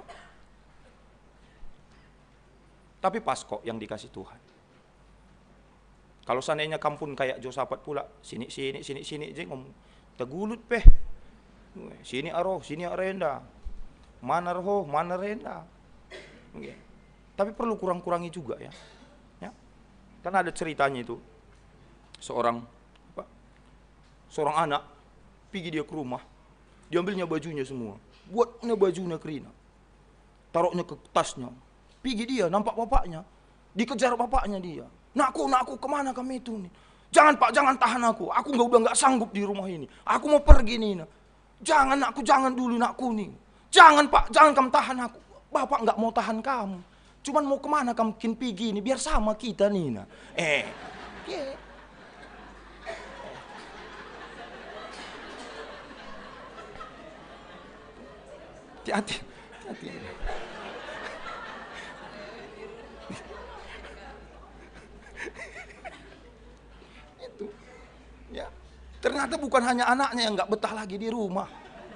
Tapi pas kok yang dikasih Tuhan. Kalau seandainya kampun kayak Josafat pula, sini aja ngomong, tegulut peh, sini aroh, sini arenda, mana roh, mana renda. Okay. Tapi perlu kurang-kurangi juga ya. Karena ada ceritanya itu, seorang anak, pergi dia ke rumah, diambilnya bajunya semua, buatnya bajunya kerina. Taruhnya ke tasnya. Pergi dia, nampak bapaknya. Dikejar bapaknya dia. Nakku, kemana kami itu nih? Jangan pak, jangan tahan aku. Aku udah nggak sanggup di rumah ini. Aku mau pergi nih. Jangan nakku, jangan dulu nakku nih. Jangan pak, jangan kamu tahan aku. Bapak nggak mau tahan kamu. Cuman mau kemana kamu mungkin pergi nih? Biar sama kita nih. Hati-hati. Ternyata bukan hanya anaknya yang nggak betah lagi di rumah.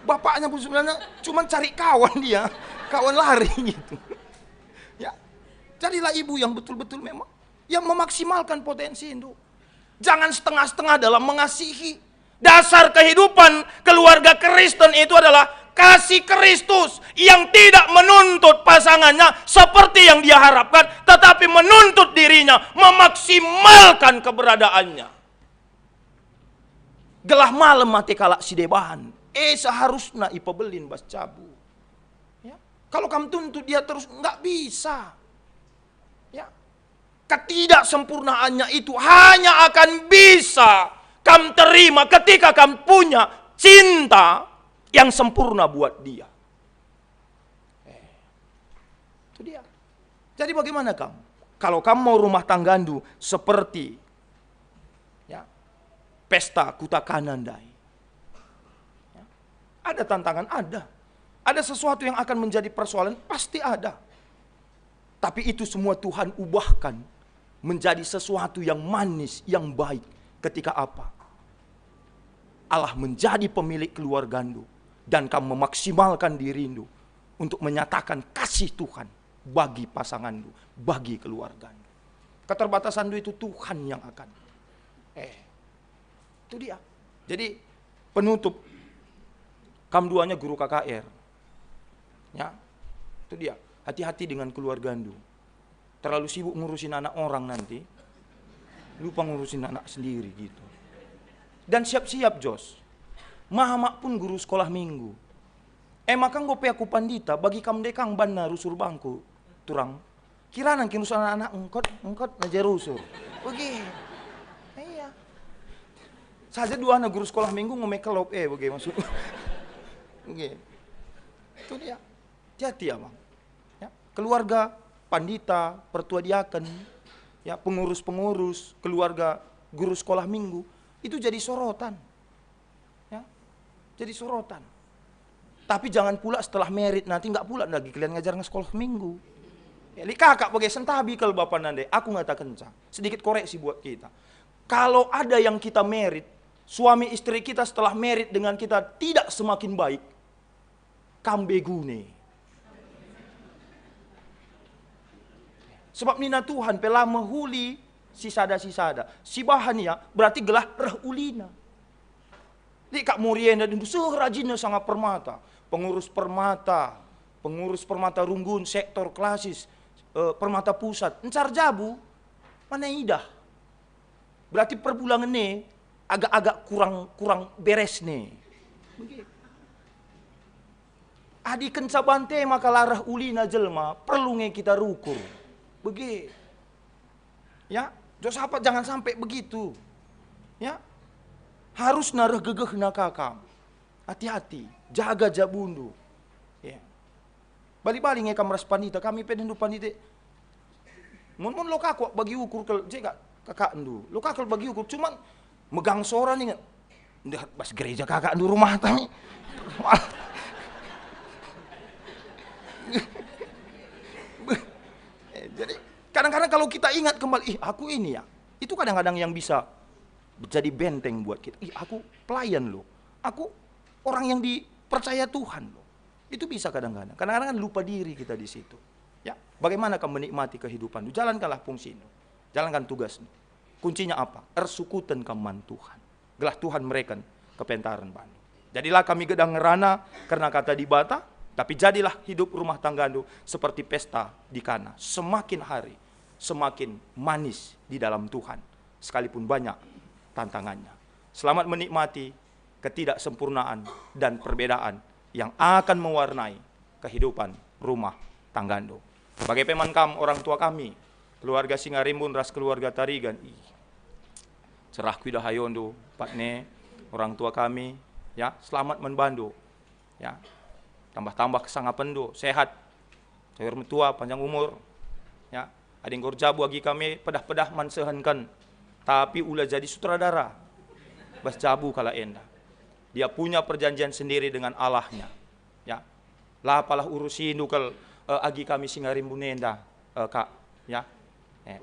Bapaknya pun sebenarnya cuma cari kawan dia. Kawan lari gitu. Ya, jadilah ibu yang betul-betul memang yang memaksimalkan potensi itu. Jangan setengah-setengah dalam mengasihi. Dasar kehidupan keluarga Kristen itu adalah kasih Kristus yang tidak menuntut pasangannya seperti yang dia harapkan, tetapi menuntut dirinya memaksimalkan keberadaannya. Gelah malam mati kalak si debahan. Seharusnya ipebelin bas cabu. Ya. Kalau kamu tuntut dia terus nggak bisa. Ya. Ketidaksempurnaannya itu hanya akan bisa kamu terima ketika kamu punya cinta yang sempurna buat dia. Itu dia. Jadi bagaimana kamu? Kalau kamu mau rumah tanggandu seperti pesta kuta kanandai. Ya. Ada tantangan, ada. Ada sesuatu yang akan menjadi persoalan, pasti ada. Tapi itu semua Tuhan ubahkan menjadi sesuatu yang manis, yang baik. Ketika apa? Allah menjadi pemilik keluargandu dan kamu memaksimalkan dirimu untuk menyatakan kasih Tuhan bagi pasanganmu, bagi keluargandu. Keterbatasanmu itu Tuhan yang akan. Itu dia. Jadi penutup, kamu duanya guru KKR. Ya, itu dia. Hati-hati dengan keluargandu. Terlalu sibuk ngurusin anak orang nanti, lupa ngurusin anak sendiri gitu. Dan siap-siap Jos, Mahamak pun guru sekolah minggu. Makang gope aku pandita, bagi kamu dekang bana rusur bangku, turang. Kira nang kinus anak-anak engkot ngajar rusur. Oke, iya. Saja dua anak guru sekolah minggu ngomekelop oke maksud. Oke, itu dia. Hati-hati ya bang. Ya, keluarga, pandita, pertua diaken, ya pengurus-pengurus, keluarga guru sekolah minggu itu jadi sorotan, ya, jadi sorotan. Tapi jangan pula setelah merit nanti nggak pula lagi kalian ngajar sekolah minggu. Ya, li kakak bagai sentabi kalau bapak nande, aku ngata kencang. Sedikit koreksi buat kita. Kalau ada yang kita merit, suami istri kita setelah merit dengan kita tidak semakin baik, kambegune. Sebab nina Tuhan pela mehuli sisada. Si bahannya berarti gelah reh ulina. Di kak Murienda dan rajinnya sangat permata. Pengurus permata Runggun, sektor klasis, permata pusat. Encar jabu, mana idah. Berarti per bulan ini agak-agak kurang beres nih. Begitu. Adi kencabante maka larah ulina jelma, perlu kita rukur. Begitu. Ya, Josaphat jangan sampai begitu. Ya. Harus narah gegeh nakakam. Hati-hati, jaga jabundu. Ya. Balik-balik ngekam ras panita, kami penendu panita. Mun lo kakak bagi ukur ke jega kakak ndu. Lo kakak bagi ukur cuman megang sora nih. Ndah pas gereja kakak ndu rumah tami. Jadi kadang-kadang kalau kita ingat kembali, aku ini ya, itu kadang-kadang yang bisa jadi benteng buat kita. Aku pelayan loh, aku orang yang dipercaya Tuhan loh. Itu bisa kadang-kadang. Kadang-kadang lupa diri kita di situ. Ya, bagaimana kamu menikmati kehidupan? Jalankanlah fungsimu, jalankan tugasmu. Kuncinya apa? Ersukuten keman Tuhan. Gelah Tuhan mereka kepentaran banu. Jadilah kami gedang ngerana karena kata di bata. Tapi jadilah hidup rumah tanggandu seperti pesta di Kana. Semakin hari, semakin manis di dalam Tuhan. Sekalipun banyak tantangannya. Selamat menikmati ketidaksempurnaan dan perbedaan yang akan mewarnai kehidupan rumah tanggandu. Sebagai pemankam orang tua kami, keluarga Singarimbun, ras keluarga Tarigan. Cerah kuida hayondo, patne, orang tua kami, ya selamat menbandu. Ya. Tambah-tambah kesangapendo, sehat, sayur metua, panjang umur. Ya, ading gorjabu bagi kami pedah-pedah mansehankan, tapi ulah jadi sutradara. Bas jabu kala enda. Dia punya perjanjian sendiri dengan Allahnya. Ya, lah apalah urusin dukal agi kami Singarimbun enda, kak. Ya,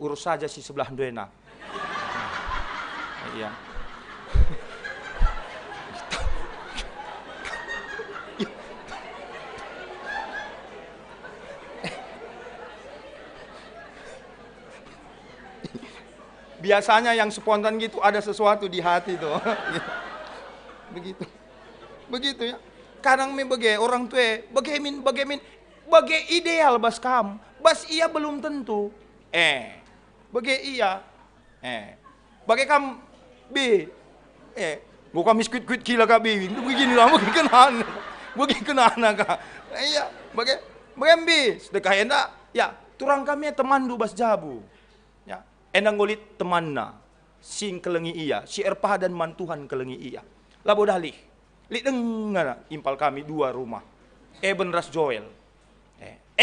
urus saja si sebelah duena. Iya. Biasanya yang spontan gitu ada sesuatu di hati tuh. Begitu ya. Kadang me bage orang tua, bage ideal bas kam, bas iya belum tentu. Bage iya. Bage kam B. Bukan miskuit-kuit kila ka B. Begini lah bagi kenana ka. Iya, bage B. Sedekah enda, ya, turang kami teman du bas jabu. Endang ngolit temanna, sing kelengi iya, si erpah dan mantuhan kelengi iya. Labo dalih, li dengar impal kami dua rumah, Eben ras Joel.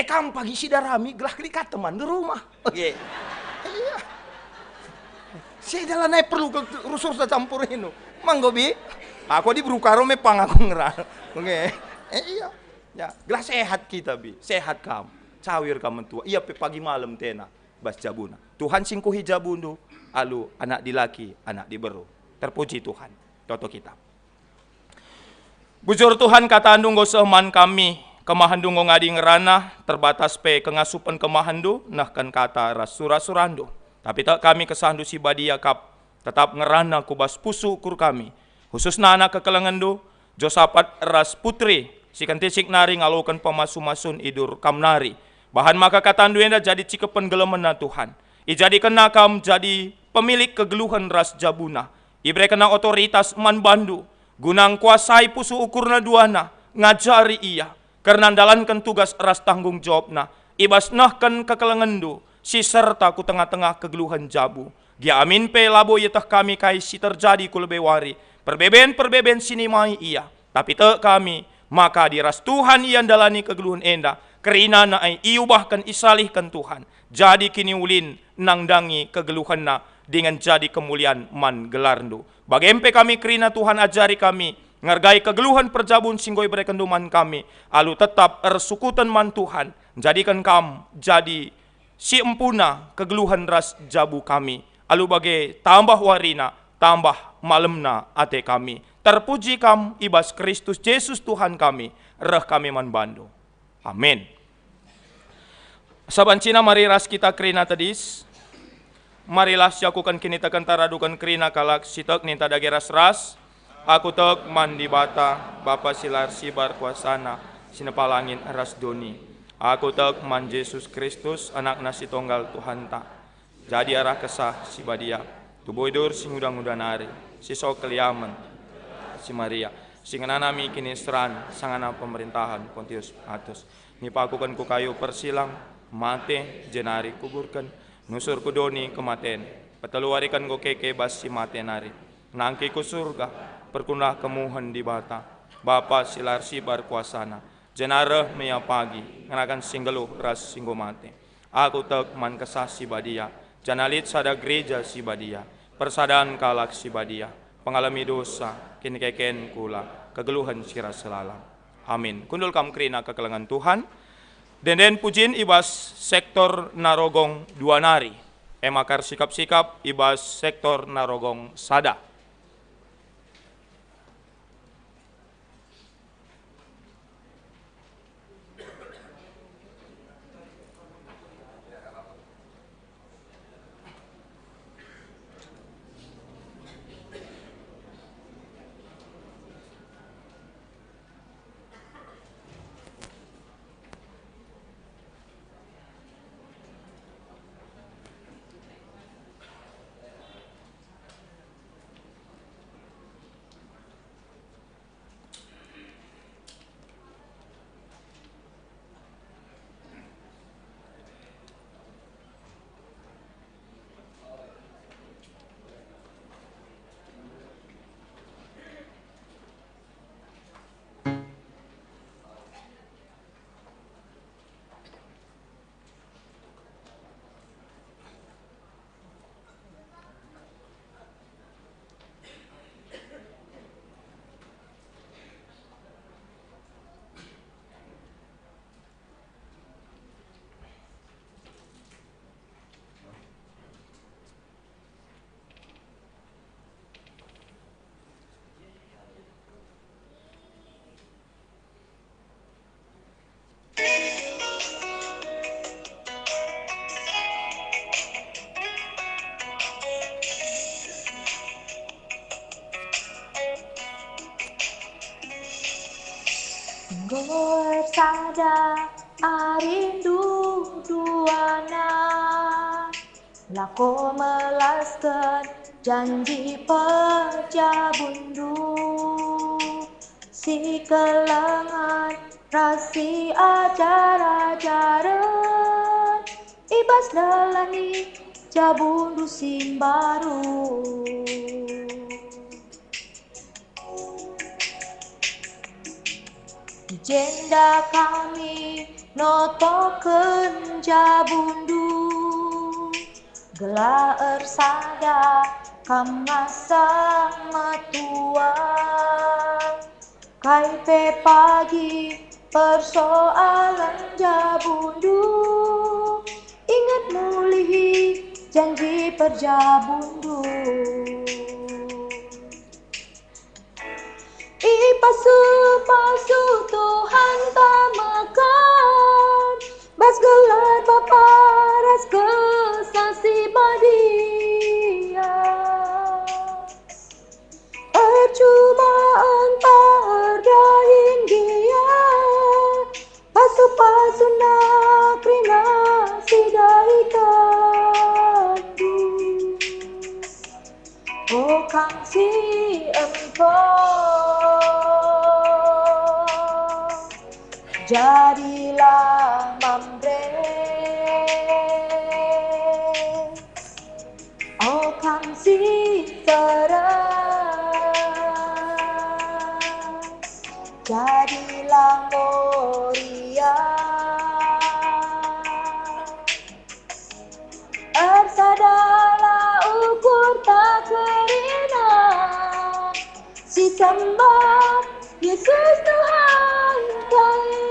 Kam pagi si darami gelah klikat teman di rumah. Oke, iya. Si jalan naik perlu ke rusur sa campurin no. Manggobi, aku di berukaro me pang aku ngeran. Oke, iya. Ya, gelah sehat kita bi, sehat kamu. cawir ka mentua. Iya pe pagi malam tena bas jabuna. Tuhan singkuhi jabundu, alu anak dilaki, anak diberu. Terpuji Tuhan. Toto kitab. Bujur Tuhan kata andung go seman kami, kemahandu go ngadi ngerana, terbatas pe kengasupan kemahandu, nah kan kata rasura-surando. Tapi tak kami kesandu si badia kap, tetap ngerana kubas pusu ukur kami. Khusus anak kekelengandu, Josapat ras putri, si kentisik nari ngalukan pemasu-masun idur kam nari. Bahan maka kata andu enda jadi cikepen gelemena Tuhan. Ijadi kena kam jadi pemilik kegeluhan ras jabuna. Ibre kena otoritas man bandu. Gunang kuasai pusu ukurna duana, ngajari iya, karena dalankan tugas ras tanggung jawabna, ibas nahkan kekelengendu, si serta ku tengah-tengah kegeluhan jabu. Gia amin pe labo yetah kami kai si terjadi ku lebih wari, perbeben sini mai iya, tapi te kami, maka diras Tuhan ian dalani kegeluhan enda, kerina naai iubahkan isalihkan Tuhan, jadi kini ulin nangdangi kegeluhan na, dengan jadi kemuliaan man gelarndu. Bagempe kami kerina Tuhan ajari kami, ngargai kegeluhan perjabun singgoi berekenduman kami, alu tetap ersukutan man Tuhan, jadikan kam jadi si empuna kegeluhan ras jabu kami, alu bagai tambah warina, tambah malemna ate kami. Terpuji kam ibas Kristus Yesus Tuhan kami, reh kami man bandu. Amin. Saban cina mari ras kita kerina tadis, marilah siakukan kini tekan taradukan kerina kalak sitek ninta dage ras-ras. Aku tek mandi bata, Bapa silar sibar kuasana, sinepalangin ras doni. Aku tek man Yesus Kristus, anak nasi tonggal Tuhan ta. Jadi arah kesah si badia, tubuh idur sing udang-udang nari, si sok keliaman, si Maria, sing nami kini seran, sangana pemerintahan Pontius Pilatus. Nipakukan ku kayu persilang, mate jenari kuburkan, nusur kudoni kematen, peteluarikan go keke bas si mate nari, nangki ku surga, perkunah kemuhan di bata, Bapa silar sibar kuasana, jenareh mea pagi, ngenakan singgeluh ras singgo mate. Aku tek man kesah si badia, janalit sada gereja si badia, persadaan kalak si badia, pengalami dosa, kini keken kula, kegeluhan sira selalam. Amin. Kundul kam kerina kekelengan Tuhan. Den pujin ibas sektor narogong dua nari. Emakar sikap-sikap ibas sektor narogong sada. Sada arindu duana, lako melaskan janji pejabundu, si kelengan rasi ajar-ajaran, ibas dalani jabundu simbaru. Jenda kami notoken jabundu, gelar sada kam ngasa matua, kai pe pagi persoalan jabundu. Ingat mulihi janji perjabundu. Pasu-pasu Tuhan tamakan, bas gelar Bapa ras kesasi badia. Percuma entah erdahin dia, pasu-pasu nakrina sidai kandu. Oh kang si jadilah mamre, oh kang si teras, jadilah Moria. Ersadalah ukur tak kerina, si sembah Yesus Tuhan kami.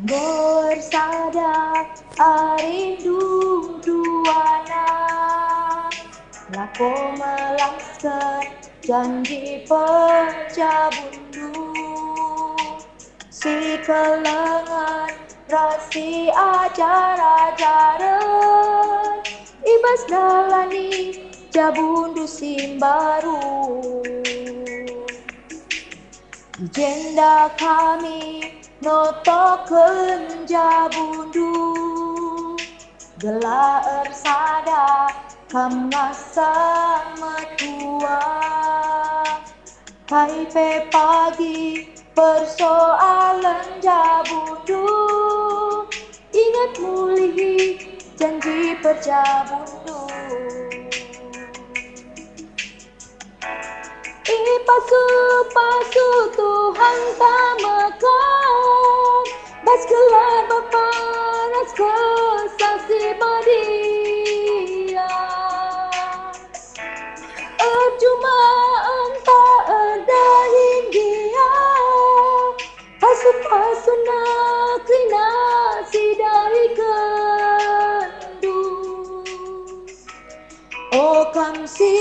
Bersadar arindu duana, lako melaskan janji perjabundu. Si kelengan rasi ajar-ajaran, ibas dalani jabundu simbaru. Jenda kami notokeun jabundu, gelaer sada kamasa matua. Kaipe pagi persoalan jabundu, ingat mulihi janji perjabundu. Pasu-pasu Tuhan tamakan, bas gelar Bapa ras kesasi badia. Cuma entah erdahin dia, pasu-pasu nakrina sidai kendu. Oh kang si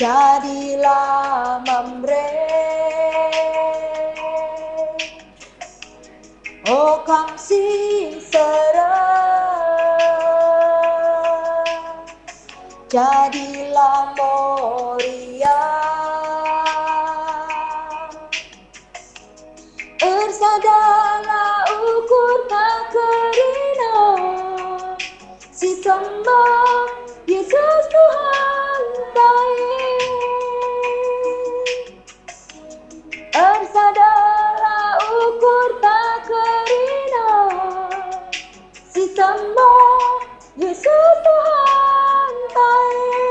jadilah mamre, oh kang si serat, jadilah Moria. Ersadalah ukur tak kerina, si sembah Yesus Tuhan baik. Ersadalah ukur tak kerina, si sembah Yesus Tuhan baik.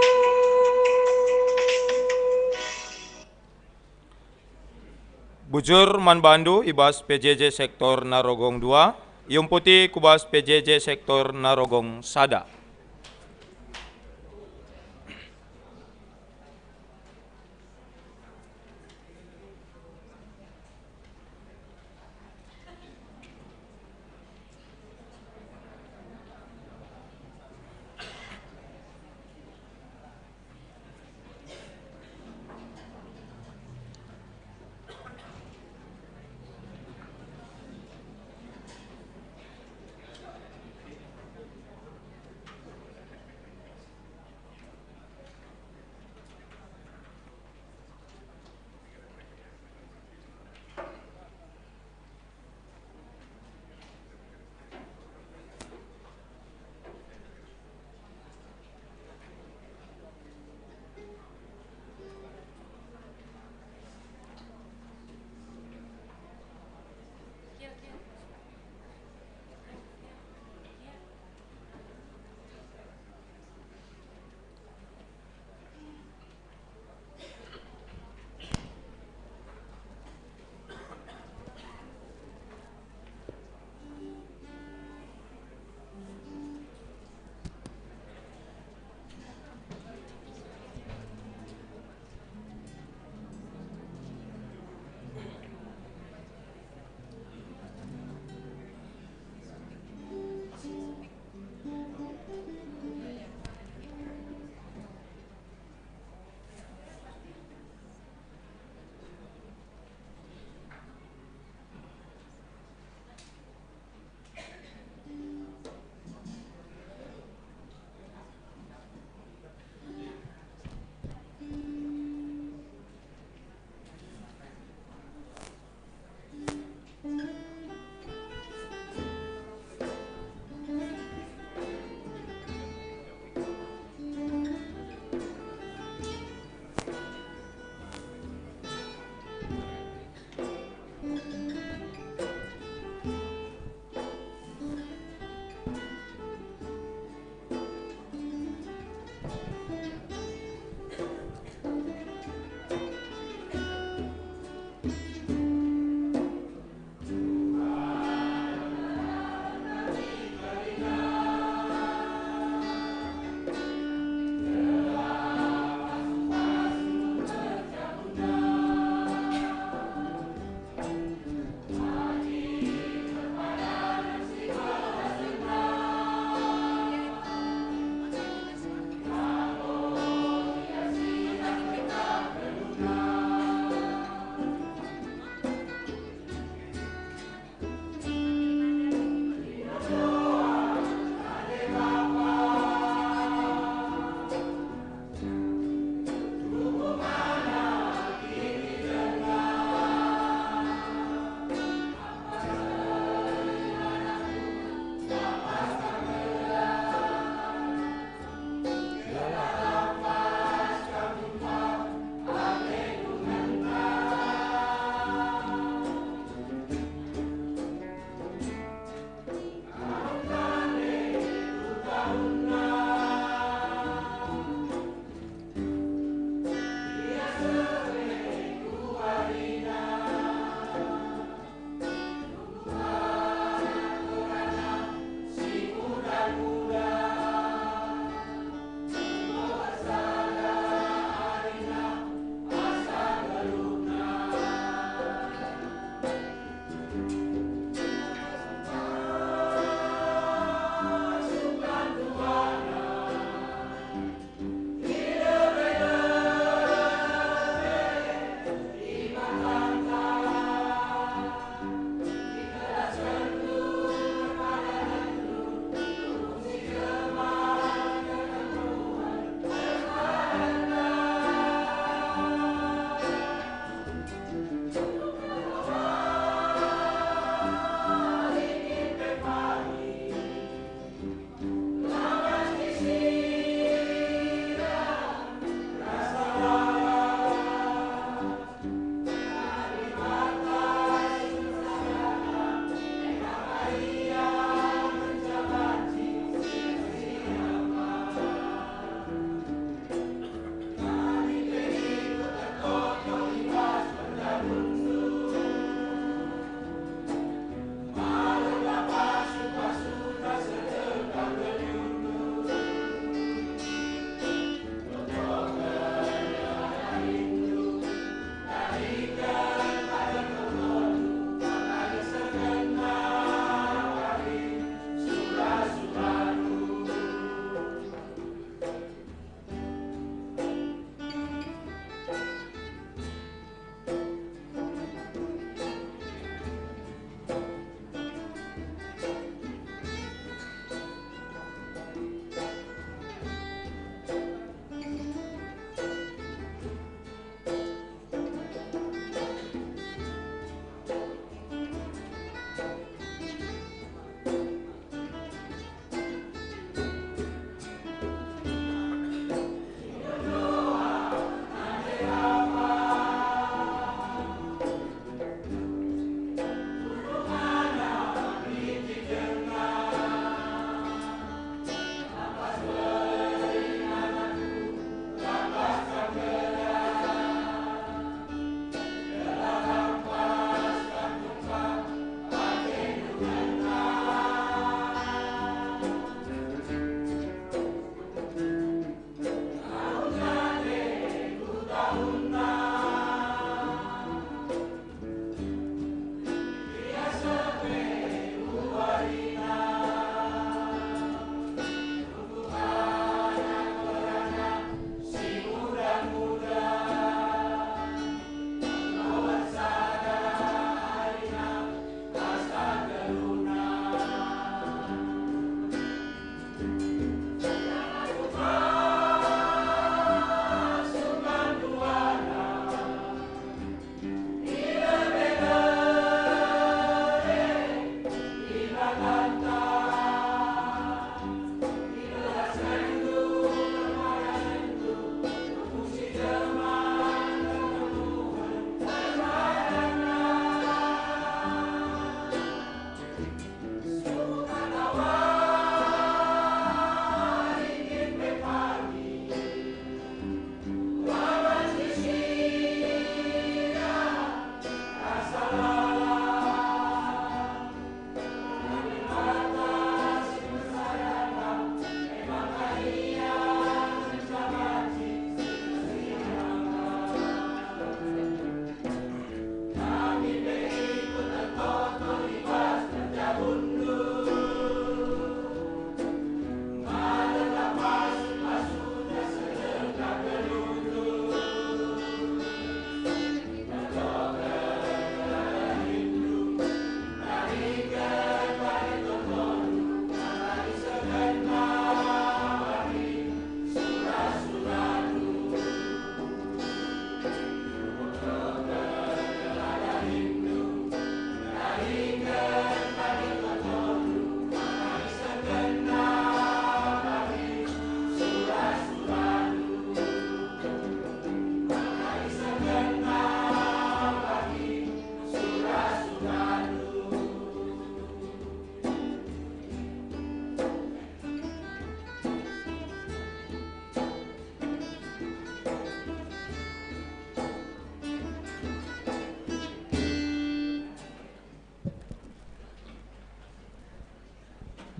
Bujur Manbandu ibas PJJ Sektor Narogong 2, Yumputi kubas PJJ Sektor Narogong Sada.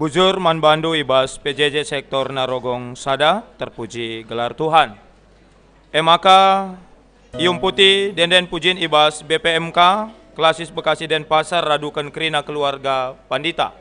Bujur manbandu ibas PJJ sektor Narogong Sada, terpuji gelar Tuhan. Maka ium putih denden pujin ibas BPMK, Klasis Bekasi Denpasar radukan kerina keluarga Pandita.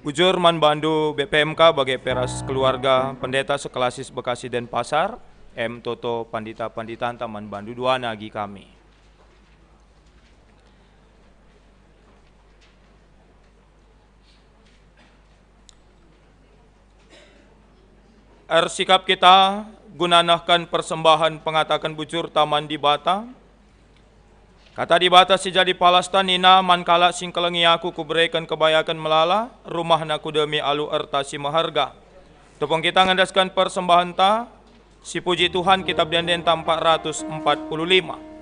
Bujur manbandu BPMK bagi peras keluarga pendeta sekelasis Bekasi Denpasar, M. Toto Pandita Panditan Taman Bandu Dua Nagi kami. Sikap kita gunanahkan persembahan pengatakan bujur taman di bata. Kata di bata sejadi palasta nina mankala singkelengi aku kuberikan kebayakan melala, rumah naku demi alu ertasi maharga. Tepung kita ngandaskan persembahan ta, si puji Tuhan kitab denden 445.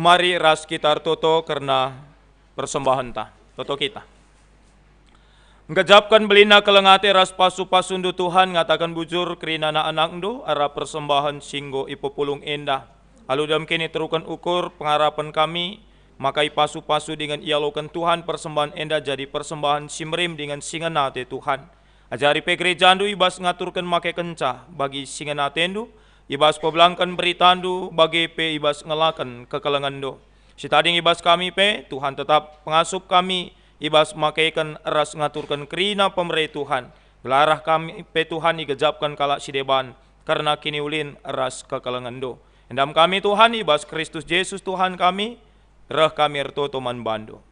Mari ras kita toto karena persembahan ta, toto kita. Ngejapkan belina kelengate ras pasu-pasundu Tuhan ngatakan bujur kerinana anak ndo ara persembahan singgo ipopulung endah. Aludam kini terukan ukur pengharapan kami, makai pasu-pasu dengan ialokan Tuhan persembahan endah jadi persembahan simrim dengan singanate Tuhan. Ajari pe gerejandu ibas ngaturkan make kencah bagi singanate ibas pebelangkan beritandu bagi pe ibas ngelakan kekelengan do. Sitading ibas kami pe, Tuhan tetap pengasup kami, ibas makaikan ras ngaturkan kerina pemerintah Tuhan. Gelarah kami pe Tuhan igejapkan kalak sideban, karena kini ulin ras kekelengan do. Endam kami Tuhan ibas Kristus Yesus Tuhan kami, reh kami ertoto man bando.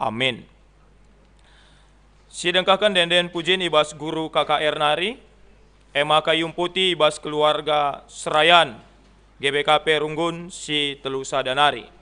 Amin. Sidengkakan denden pujin ibas guru KKR nari, Ema kayung putih ibas keluarga Serayan, GBKP Runggun si Telu Sadanari.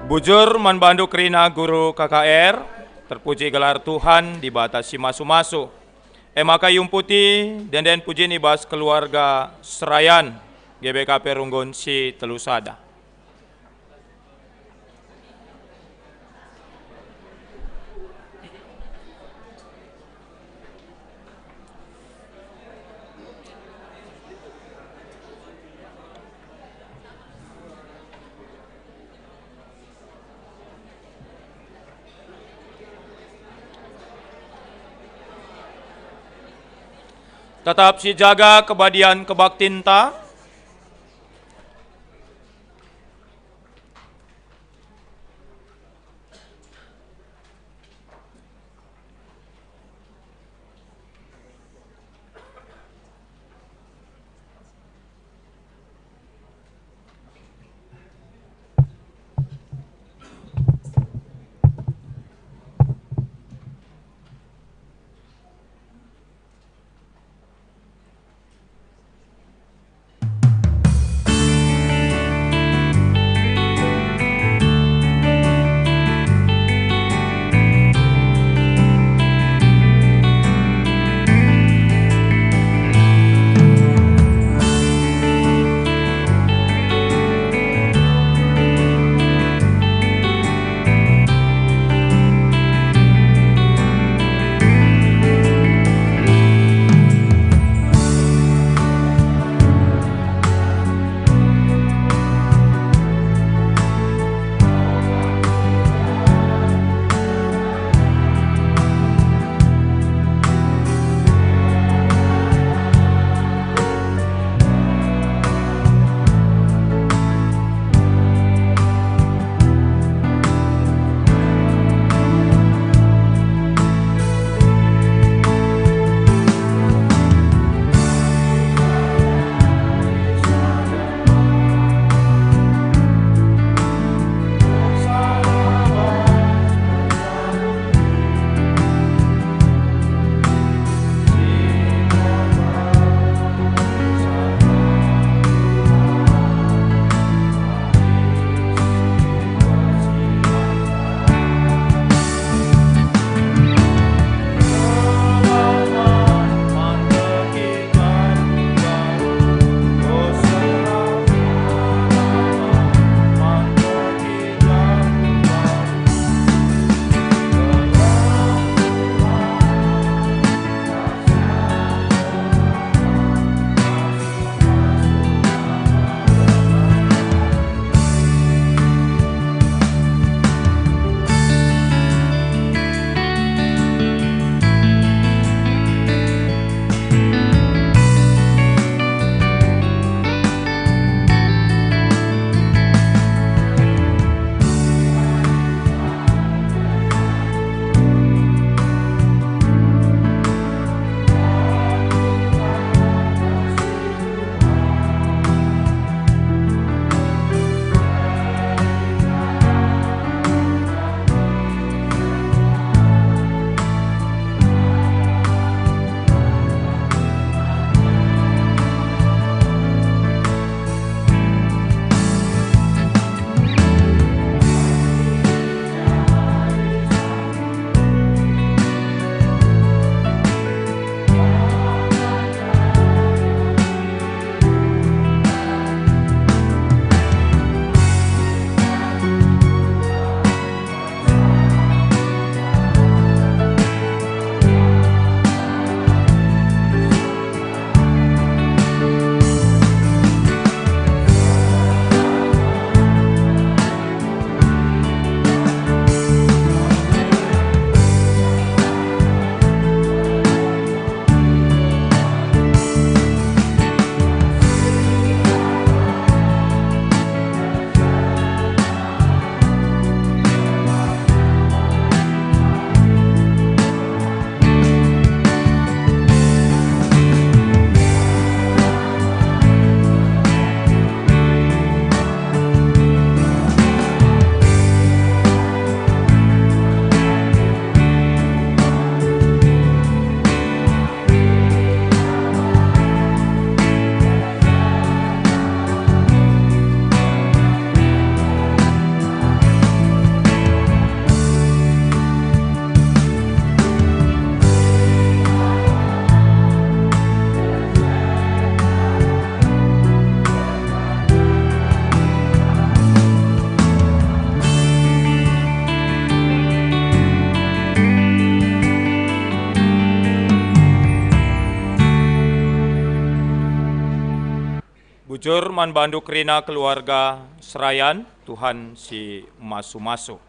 Bujur manbandu kerina guru KKR, terpuji gelar Tuhan dibatasi masu-masu. Maka yumputi dan puji nibas keluarga Serayan GBKP Runggon si Telusada. Tetap si jaga kebadian kebaktinta, Bujur man bandu kerina keluarga serayan Tuhan si masu-masu.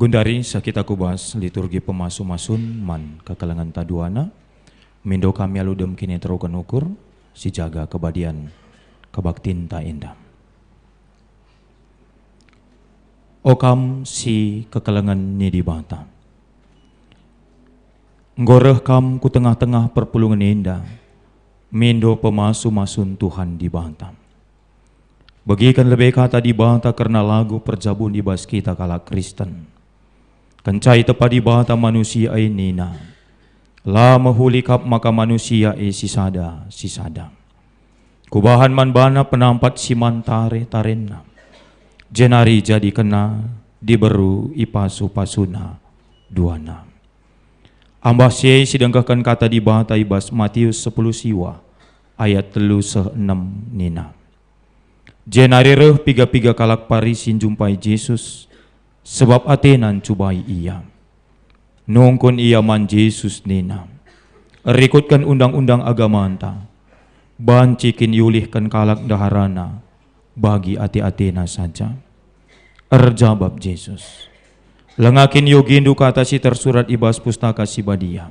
Gundari sakita kubas liturgi pemasu-masun man kekalangan taduana mindo kami aludem kini terukan ukur si jaga kebadian kebaktin ta indah. Okam si kekalangan ni di bata. Ngoreh kam ku tengah-tengah perpulungan indah mindo pemasu-masun Tuhan di bata. Bagikan lebih kata di bata karena lagu perjabun di bas kita kala Kristen. Kencai tepat di bata manusia ini na. La mahulikap maka manusia sisada. Kubahan man bana penampat siman tarenna. Jenari jadi kena diberu ipasu-pasuna duana. Ambah siai sidengkahkan kata di bata ibas Matius 10 siwa ayat 3-6 nina. Jenari reh piga-piga kalak parisin jumpai Yesus. Sebab atenan cubai ia. Nungkun ia man Yesus nina. Rikutkan undang-undang agama anta. Bancikin yulihkan kalak daharana. Bagi ate-atena saja. Erjabab Yesus. Lengakin yogindu kata si tersurat ibas pustaka si badia.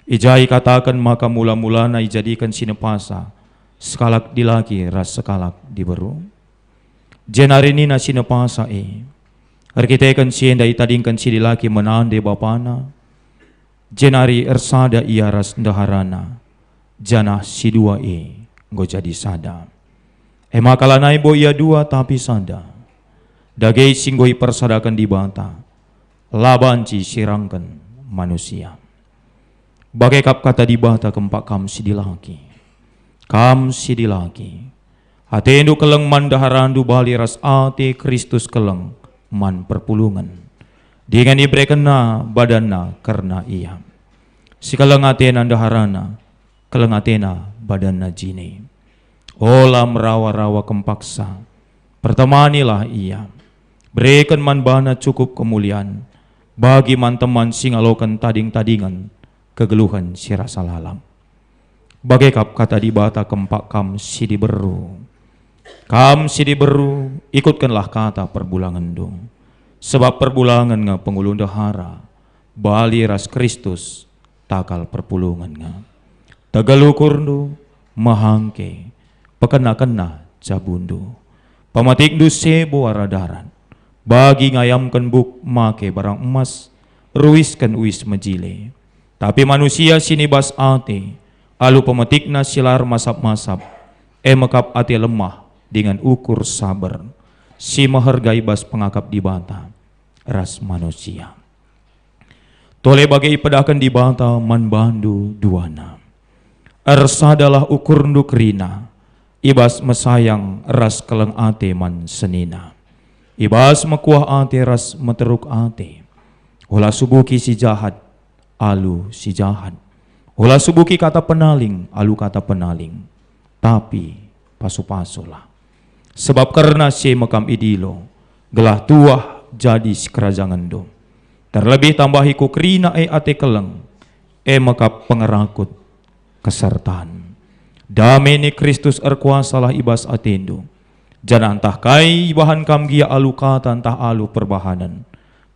Ijai katakan maka mula-mulana ijadikan sinepasa. Sekalak dilaki ras sekalak diberu. Jenari nina sinepasa Arkitekan sienda itadingkan si dilaki menande bapana. Jenari ersada ia ras daharana. Janah si dua ngo jadi sada. Makalanai bo ia dua tapi sada. Dagai singgoi persadakan di bata. Labanci sirangkan manusia. Bagai kap kata di bata kempak kam si dilaki. Kam si dilaki. Hatendu keleng mandaharandu bali ras ate Kristus keleng. Man perpulungan dengan ibrekena badanna karena ia si kalengatena daharana kalengatena badanna jine olah merawa-rawa kempaksa pertemanilah ia berikan man bana cukup kemuliaan bagi man teman singalokan tading-tadingan kegeluhan si rasa lalam bagai kap kata di bata kempak kam si diberu. Kam si diberu, ikutkanlah kata perbulangan dong. Sebab perbulangan nga pengulun dahara, bali ras Kristus, takal perpulungan nga. Tagalukur do, mahangke, pekena-kena cabundu. Pamatik do sebo aradaran, bagi ngayamkan buk make barang emas, ruiskan uis majile. Tapi manusia sinibas ate, alu pematik na silar masap-masap, mekap ate lemah, dengan ukur sabar si menghargai bas pengakap di bata ras manusia tole bagai pedakan di bata man bandu duana ersadalah ukur nukrina ibas mesayang ras keleng ate man senina ibas mekuah ate ras meteruk ate ulah subuki si jahat alu si jahat ulah subuki kata penaling alu kata penaling tapi pasu-pasulah. Sebab karena si makam idilo, gelah tuah jadi si kerajangan do. Terlebih tambahi kukrina ate keleng, makap pengerakut kesertaan. Damai ni Kristus erkuasalah ibas atendo. Jangan entah kai bahan kam gia alu kata entah alu perbahanan.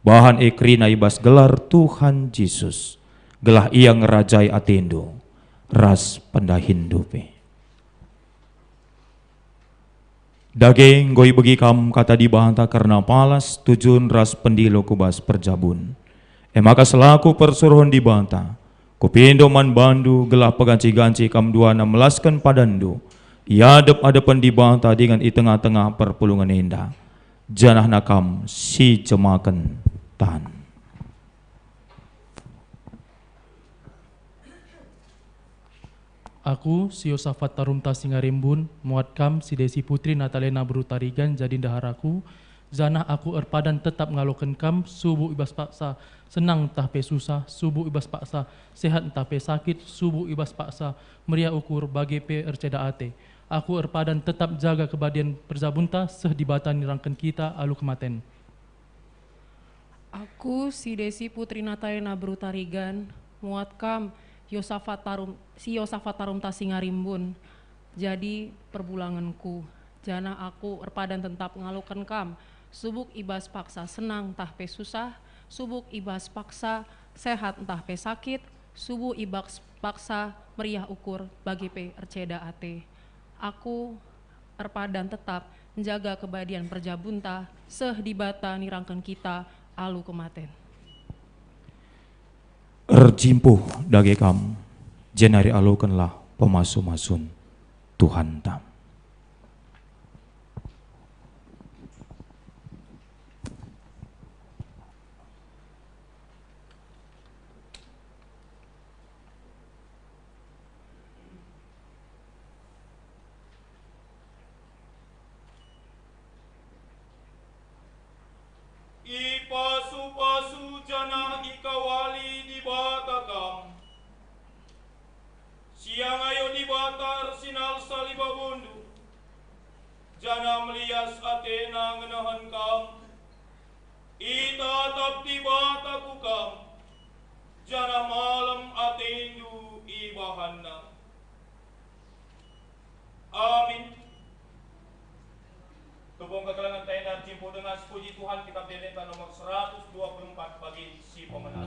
Bahan krina ibas gelar Tuhan Yesus. Gelah ia ngerajai atendo, ras pendahindupe. Daging goi bagi kam kata dibanta karena palas tujun ras pendilo kubas perjabun. Maka selaku persuruhan dibanta, kupindo man bandu gelah peganci-ganci kam duana melaskan padandu. Iadep-adepan dibanta dengan i tengah-tengah perpulungan indah. Janah nakam si jemaken tan. Aku, si Yosafat Tarumta Singarimbun, muat kam si Desi Putri Natalena Berutarigan jadi daharaku, zanah aku erpadan tetap ngaloken kam, subuh ibas paksa, senang entah pe susah, subuh ibas paksa, sehat entah pe sakit, subuh ibas paksa, meriah ukur bagi pe erceda ate. Aku erpadan tetap jaga kebadian perzabunta, seh dibatan nirangken kita alu kematen. Aku, si Desi Putri Natalena Berutarigan, muat kam, si Yosafat Tarumta Singarimbun jadi perbulanganku, jana aku erpadan tetap ngalukan kam, subuk ibas paksa senang tah pe susah, subuk ibas paksa sehat entah pe sakit, subuh ibas paksa meriah ukur bagi pe erceda ate. Aku erpadan tetap menjaga kebadian perjabunta, seh dibata nirangkan kita alu kematen. Erjimpuh dage kam, jenari alukanlah pemasu-masun Tuhan tam. Ipasu-pasu jana ikawali dibatakam. Siang ayo dibatar sinal salibabundu. Jana melias atena ngenahan kam. Itatap dibataku kam. Jana malam atendu ibahana. Amin. Tubong keterangan tenda jimpo dengan puji Tuhan kitab Deneta nomor 124 bagi si pemenang.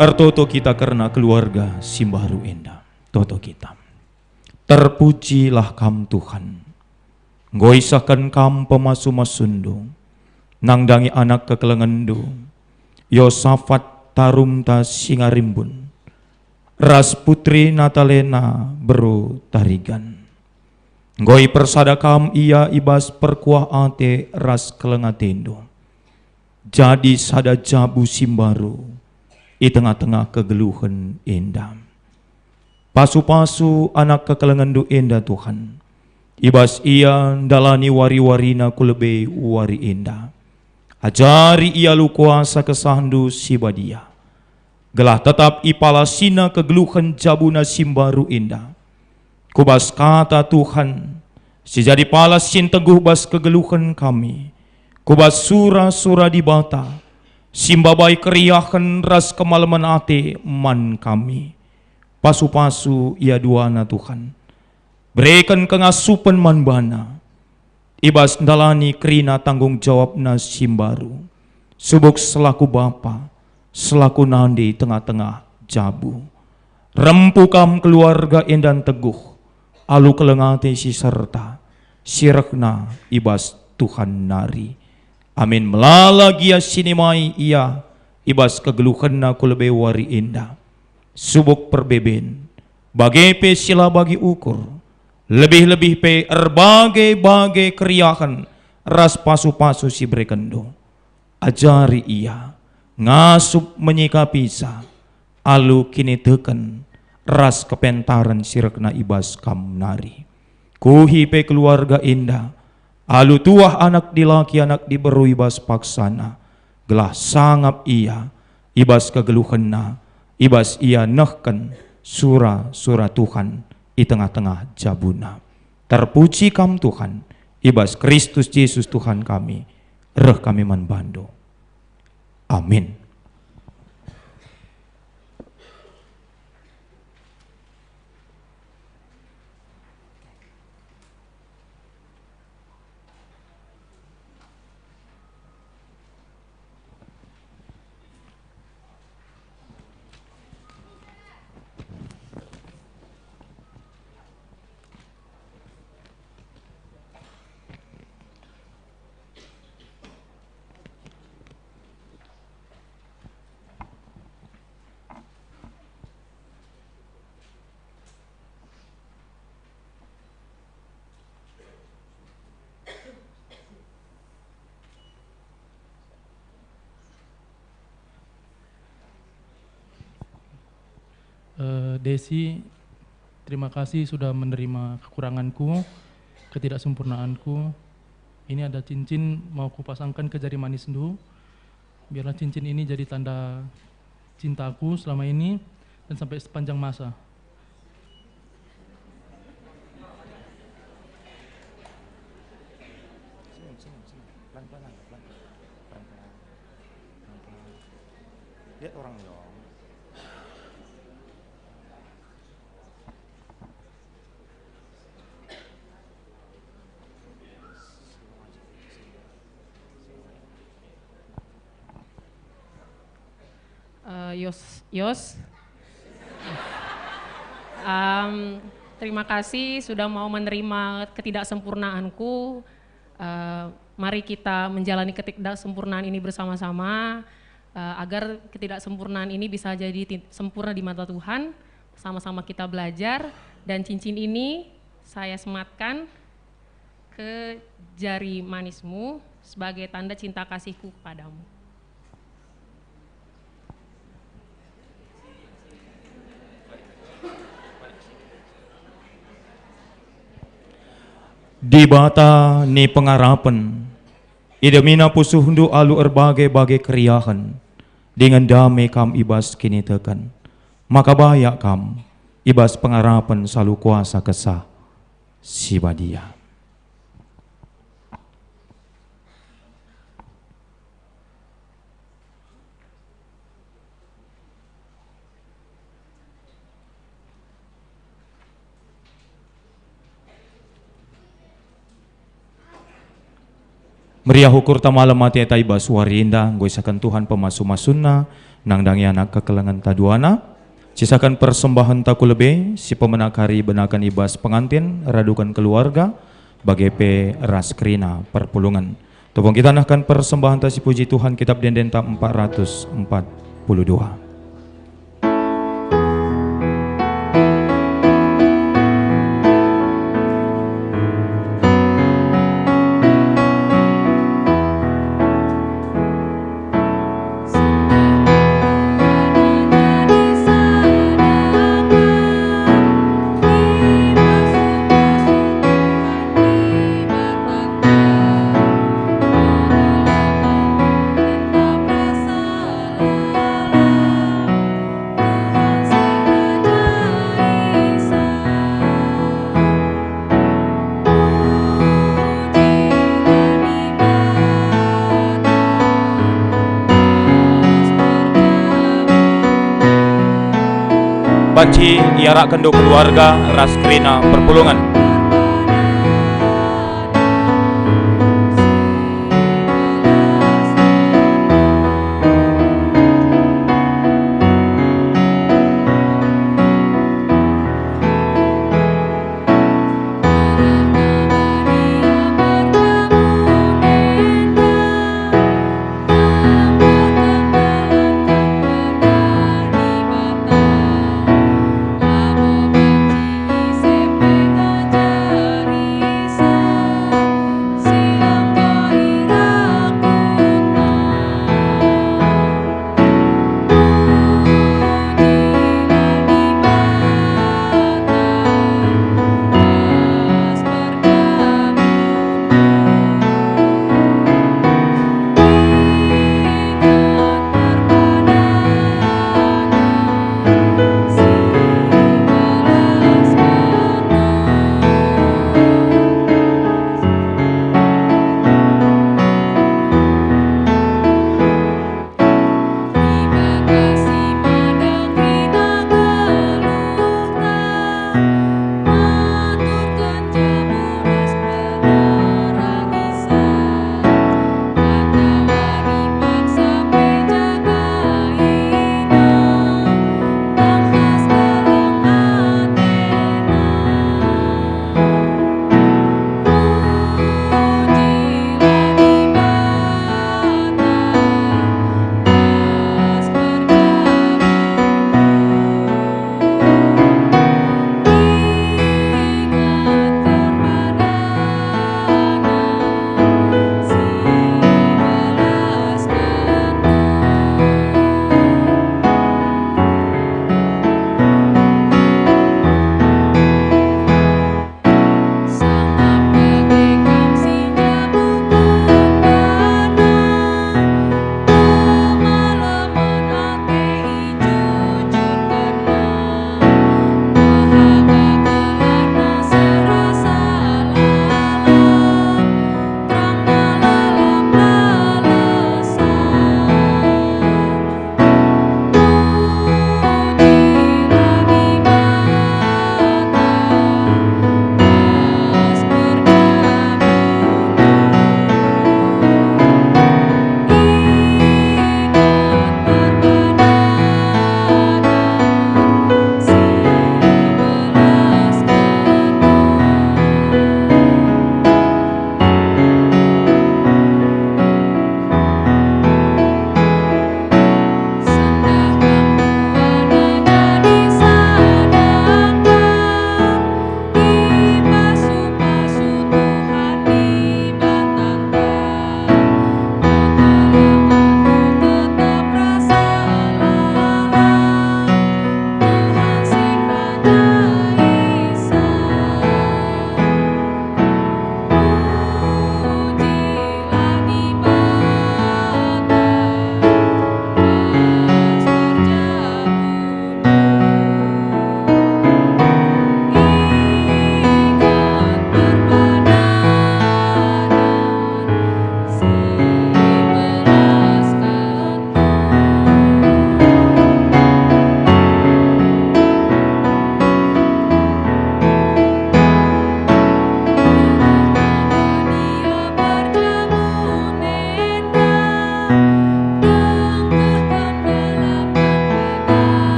Ertoto kita karena keluarga Simbaru Indah. Toto kita. Terpujilah kam Tuhan. Goisakan kam pemasu-masundu. Nangdangi anak kekelengendu. Yosafat Tarumta Singarimbun. Ras Putri Natalena Berutarigan. Goi persada kam ia ibas perkuah ate ras kelengatendo. Jadi sada jabu Simbaru. I tengah-tengah kegeluhan indah. Pasu-pasu anak kekelengendu indah Tuhan. Ibas ia dalani wari-warina kulebe wari indah. Ajari ia lu kuasa kesahandu sibadia. Gelah tetap ipalasina kegeluhan jabuna Simbaru indah. Kubas kata Tuhan, si jadi palas sin teguh bas kegeluhan kami. Kubas sura-sura di bata. Simbabai keriahan ras kemalaman ate man kami. Pasu-pasu ia duana Tuhan. Berikan kengasupan man bana. Ibas dalani kerina tanggung jawabna Simbaru. Subuk selaku bapa, selaku nandi tengah-tengah jabu. Rempu kam keluarga endan teguh. Alu kelengate si serta. Sirekna ibas Tuhan nari. Amin melala gia sinimai ia ibas kegeluhanna kulebe wari indah. Subuk perbeben bagepe sila bagi ukur Lebih-lebih pe berbagai-bagai keriahan ras pasu-pasu si brekendo. Ajari ia ngasup menyikapi sa alu kini teken ras kepentaran sirekna ibas kam nari. Kuhipe keluarga indah, alu tuah anak dilaki anak diberu ibas paksana, gelah sangap ia, ibas kegeluhenna, ibas ia nehken sura-sura Tuhan di tengah-tengah jabuna. Terpuji kam Tuhan, ibas Kristus Yesus Tuhan kami, reh kami manbando. Amin. Desi, terima kasih sudah menerima kekuranganku, ketidaksempurnaanku. Ini ada cincin mau kupasangkan ke jari manis dulu. Biarlah cincin ini jadi tanda cintaku selama ini dan sampai sepanjang masa. Lihat orang dong. Yos, terima kasih sudah mau menerima ketidaksempurnaanku. Mari kita menjalani ketidaksempurnaan ini bersama-sama, agar ketidaksempurnaan ini bisa jadi sempurna di mata Tuhan. Sama-sama kita belajar, dan cincin ini saya sematkan ke jari manismu sebagai tanda cinta kasihku kepadamu. Di bata ni pengarapan, idamina pusuhundu alu erbagai-bagai keriahan, dengan damai kam ibas kini tekan. Maka bayak kam, ibas pengarapan selalu kuasa kesah, si badia. Meriah hukur tamalam mati eta ibas warinda, goisakan Tuhan pemasu-masunna, nangdangi anak kekelengan taduana, sisakan persembahan taku lebe, si pemenakari benakan ibas pengantin, radukan keluarga, bagai pe raskrina perpulungan. Topong kita nahkan persembahan tasi puji Tuhan kitab denden tak 442. Baci iarak kendo keluarga raskrina perpulungan.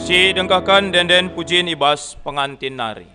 Si dengkakan denden pujian ibas pengantin nari.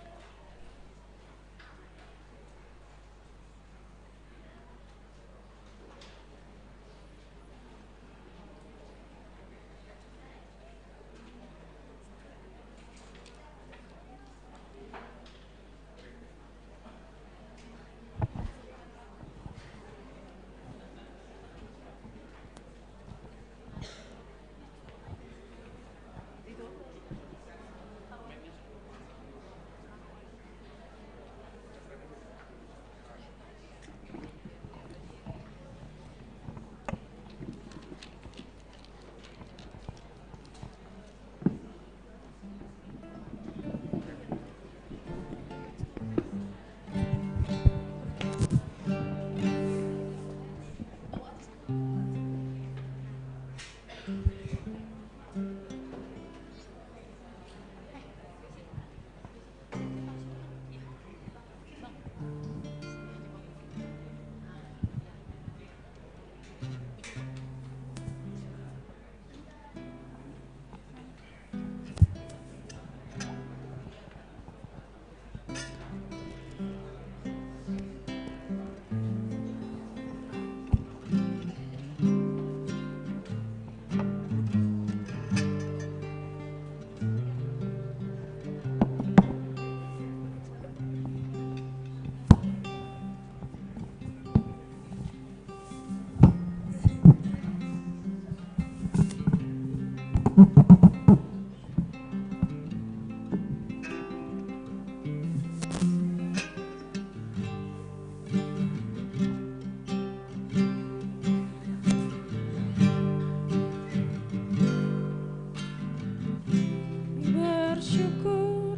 Bersyukur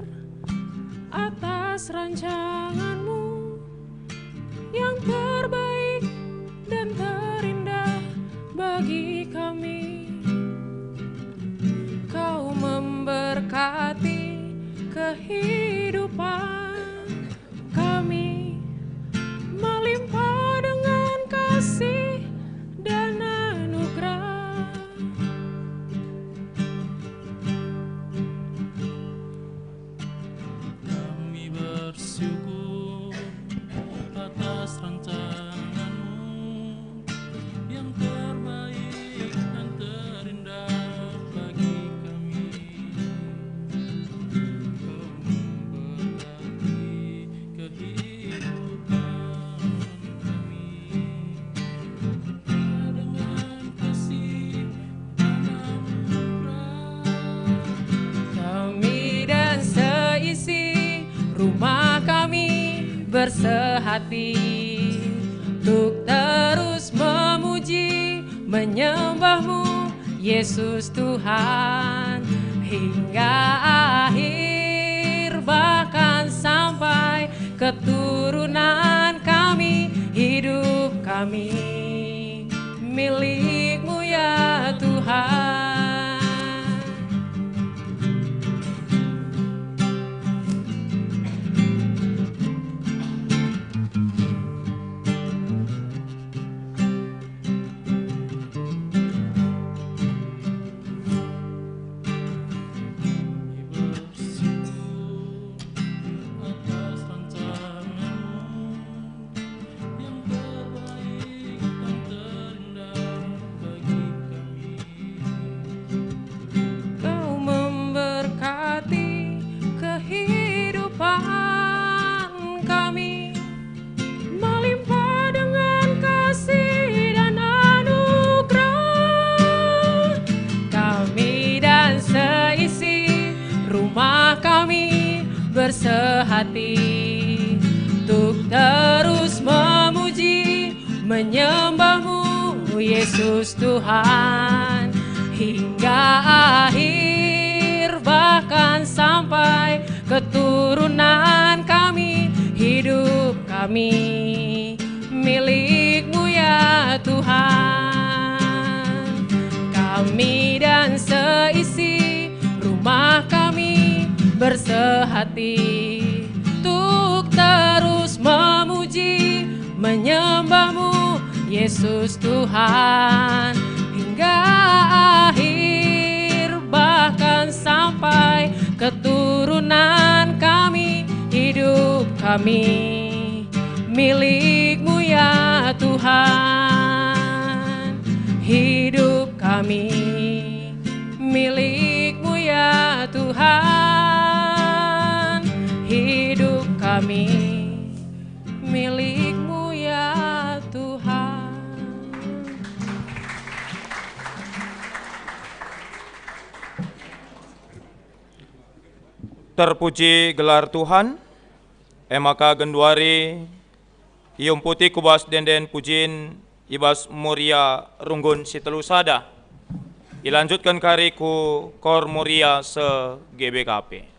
atas rancanganmu yang terbaik dan terindah bagi kami. Kau memberkati kehidupan kami, melimpah dengan kasih dan anugerah. Kami bersyukur atas rancanganmu yang terbaik dan terindah bagi kami. Kau memberkati kehidupan kami dengan kasih dan anugerah. Kami dan seisi rumah kami bersehati untuk terus memuji, menyembahmu Yesus Tuhan hingga akhir, bahkan sampai keturunan kami. Hidup kami milik-Mu ya Tuhan. Atas rancanganmu yang terbaik dan terindah bagi kami. Kau memberkati kehidupan kami, melimpah dengan kasih dan anugerah. Kami dan seisi rumah kami bersehati untuk terus memuji, menyembahmu Yesus Tuhan hingga akhir, bahkan sampai keturunan kami. Hidup kami milik-Mu ya Tuhan. Kami dan seisi rumah kami bersehati untuk terus memuji, menyembahmu Yesus Tuhan hingga akhir, bahkan sampai keturunan kami, hidup kami milik-Mu ya Tuhan. Hidup kami milik-Mu ya Tuhan. Hidup kami milik-Mu ya Tuhan. Terpuji gelar Tuhan, emaka genduari, ium putih kubas denden pujin, ibas muria runggun sitelusada. Ilanjutkan kariku kor muria se GBKP.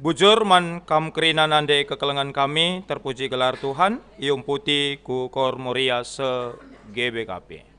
Bujur man kam kerina nande kekelengan kami, terpuji gelar Tuhan, ium putih ku kor moria se GBKP.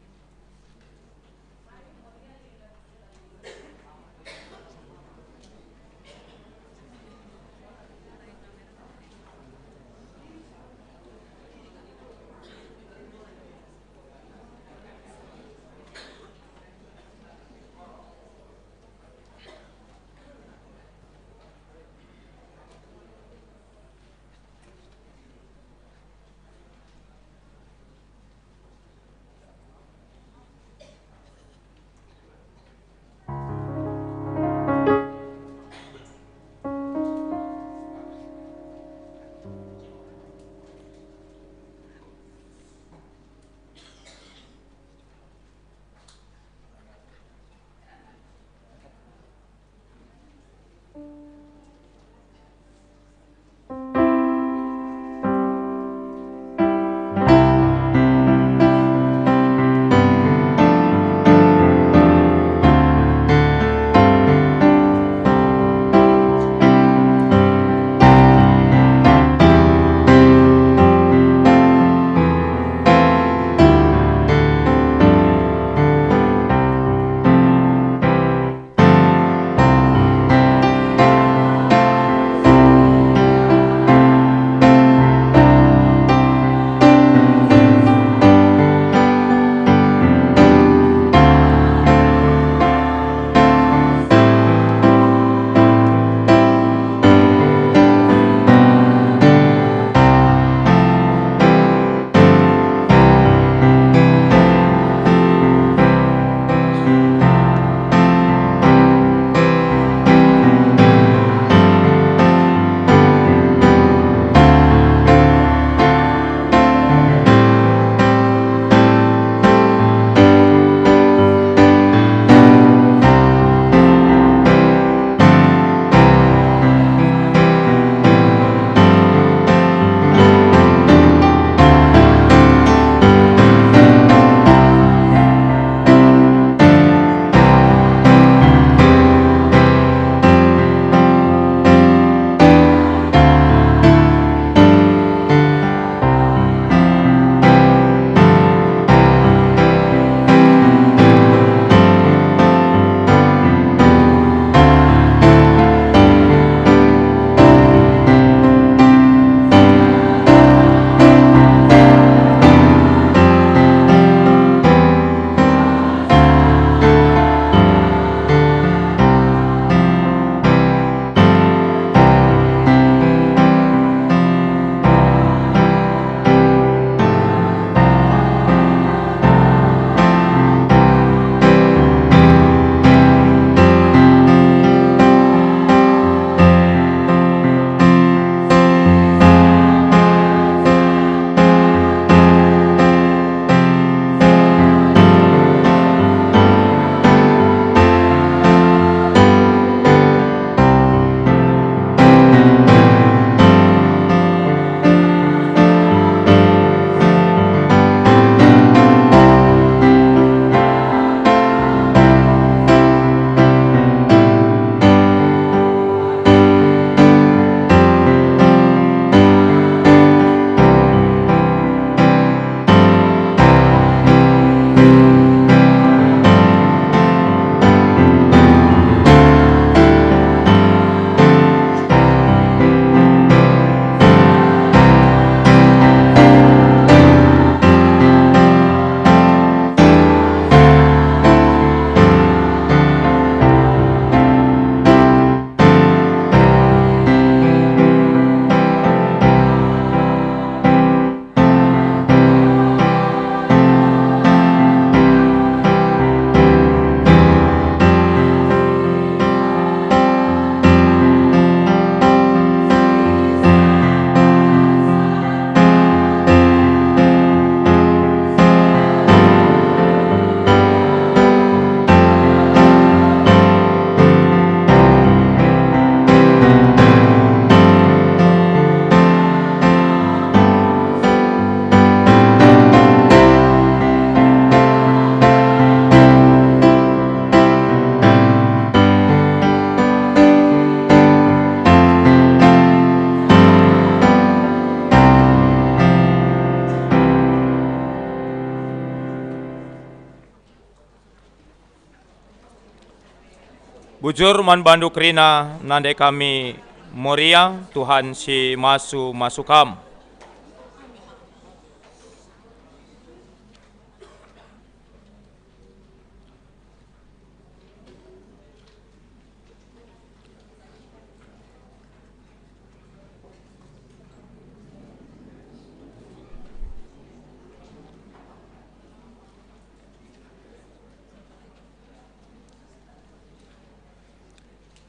Bujur man bandu kerina nande kami Moria Tuhan si masukam.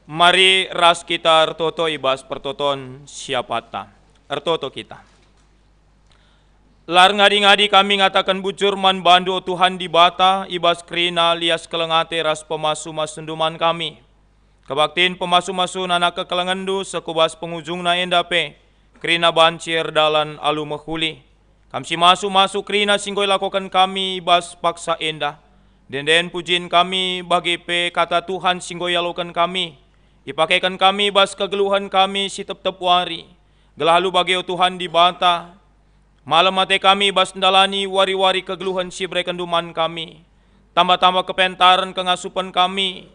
Mari ras kita ertoto ibas pertoton siapata. Ertoto kita. Lar ngadi-ngadi kami ngatakan bujur man bandu Tuhan di bata ibas krina lias kelengate ras pemasu masunduman kami. Kebaktiin pemasu-masu anak kekelengendu sekubas pengujungna endape. Krina bancir dalan alu mehuli. Kamsi masu krina singgoi lakukan kami ibas paksa endah. Den pujin kami bagi pe kata Tuhan singgoi lakukan kami. Dipakaikan kami bas kegeluhan kami si tep wari. Gelahalu bagi Tuhan di bata. Malam mate kami bas ndalani wari-wari kegeluhan si brekenduman kami. Tambah-tambah kepentaran kengasupan kami.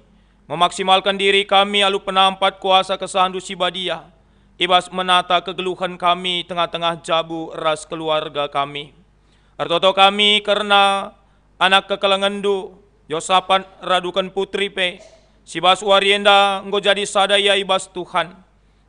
Memaksimalkan diri kami alu penampat kuasa kesahandu si badia. Ibas menata kegeluhan kami tengah-tengah jabu ras keluarga kami. Ertoto kami karena anak kekelengendu. Yosapan radukan putri pe. Si bas warienda enggo jadi sadaya ibas Tuhan.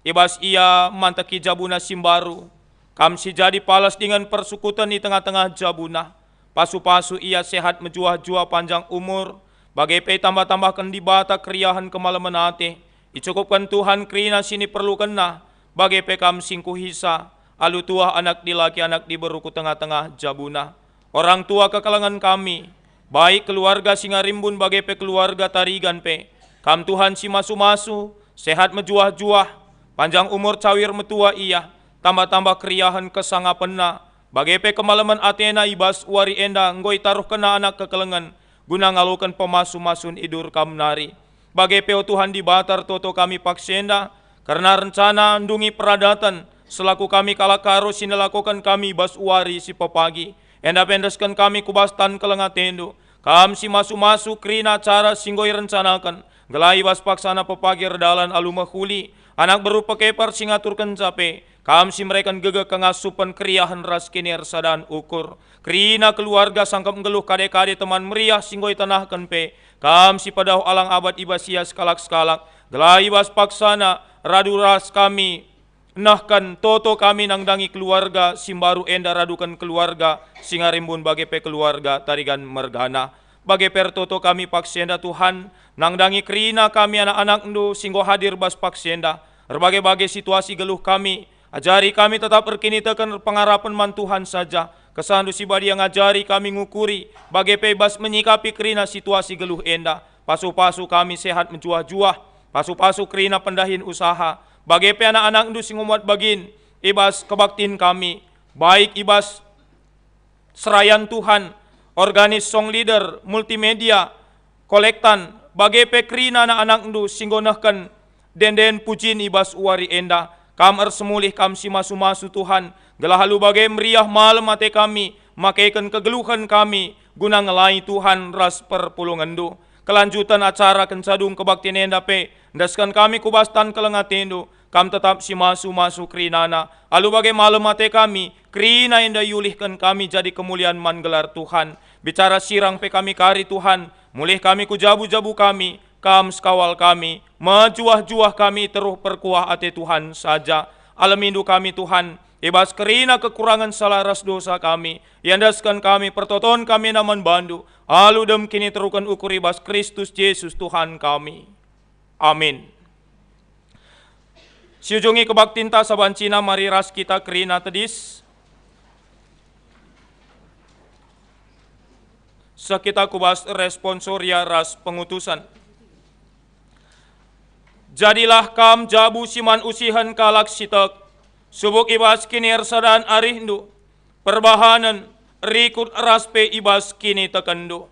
Ibas ia mantaki jabuna simbaru. Kam si jadi palas dengan persukutan di tengah-tengah jabuna. Pasu-pasu ia sehat menjua-jua panjang umur. Bagai pe tambah-tambahkan di bata kriahan kemalaman ate. Dicukupkan Tuhan krina sini perlu kena. Bagai pe kam singku hisa. Alu tua anak di laki anak di beruku tengah-tengah jabuna. Orang tua kekalangan kami. Baik keluarga Singarimbun bagai pe keluarga Tarigan pe. Kam Tuhan si masu-masu, sehat menjuah-juah, panjang umur cawir metua ia, tambah-tambah kriahan kesangapena, bagai pe kemalaman Athena ibas wari enda, ngoi taruh kena anak kekelengan, guna ngalukan pemasu-masun idur kam nari. Bagai pe Tuhan di batar toto kami paksenda, karena rencana ndungi peradatan, selaku kami kalakaro sinelakukan kami ibas wari si pepagi, enda pendeskan kami kubastan kelengatendo, kam si masu-masu krina cara singgoi rencanakan, gelai bas paksana pepagi redalan alu mahuli, anak berupa kepar singaturkan cape, kam si mereka gege kengasupan kriahan ras kiner sadan ukur, krina keluarga sangkap ngeluh kade-kade teman meriah singgoi tanahkan pe, kam si padau alang abad ibasia skalak-skalak, gelai bas paksana radu ras kami, nahkan toto kami nangdangi keluarga simbaru enda radukan keluarga Singarimbun bagai pe keluarga Tarigan Mergana. Bagai pertoto kami paksenda Tuhan, nangdangi krina kami anak-anak ndu singgo hadir bas paksenda, berbagai-bagai situasi geluh kami, ajari kami tetap berkinitakan pengarapan man Tuhan saja, kesandu si badi yang ajari kami ngukuri, bagai bebas menyikapi krina situasi geluh enda, pasu-pasu kami sehat menjuah-juah, pasu-pasu krina pendahin usaha, bagai pe anak-anak ndu singumuat bagin, ibas kebaktin kami, baik ibas serayan Tuhan, organis song leader, multimedia, kolektan, bagai pekrina anak-anak ndu singgonahkan den pujin ibas uari enda, kam semulih kam si masu-masu Tuhan, gelahalu bagai meriah malam mate kami, makaikan kegeluhan kami, guna ngelai Tuhan ras perpulungan ndu. Kelanjutan acara kencadung kebaktian enda pe, ndaskan kami kubastan kelengatendo, kam tetap si masu-masu krinana, alu bagai malam mate kami, krina enda yulihkan kami jadi kemuliaan man gelar Tuhan, bicara sirang pe kami kari Tuhan, mulih kami ku jabu-jabu kami, kam sekawal kami, majuah-juah kami teruh perkuah ate Tuhan saja, alamindu kami Tuhan, ibas kerina kekurangan salah ras dosa kami, yandaskan kami pertoton kami naman bandu, aludem kini terukan ukur ibas Kristus Yesus Tuhan kami. Amin. Siujungi kebaktinta sabancina mari ras kita kerina tedis. Sekita kubas responsoria ras pengutusan. Jadilah kam jabu siman usihan kalak sitek, subuk ibas kini ersadan arihndu, perbahanan rikut ras pe ibas kini tekendu.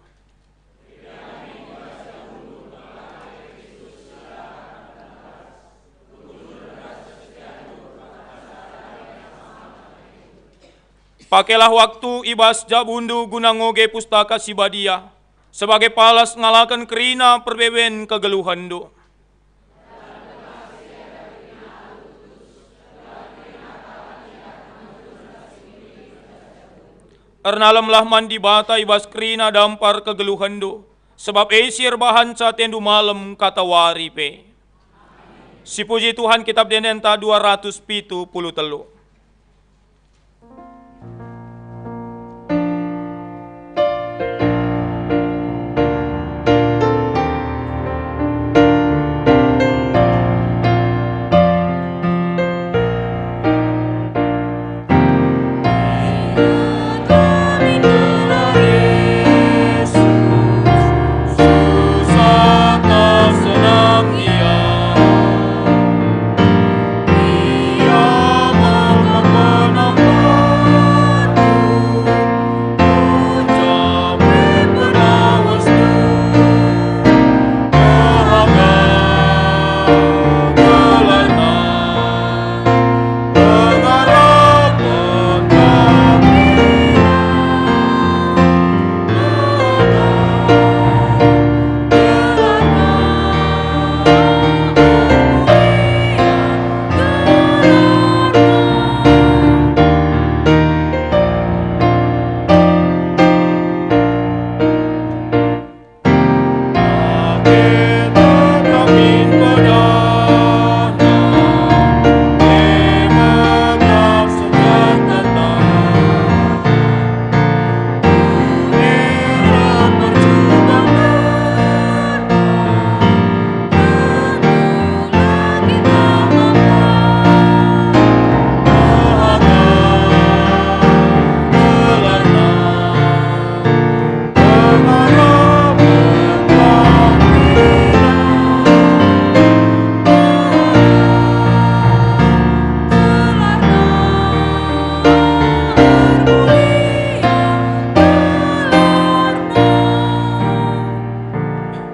Pakailah waktu ibas jabundu guna ngoge pustaka si badia, sebagai palas ngalakan kerina perbeben kegeluhandu. Ernalamlah mandi bata ibas krina dampar kegeluhendo. Sebab esir bahan tendu malam kata waripe. Si puji Tuhan kitab Denenta 273.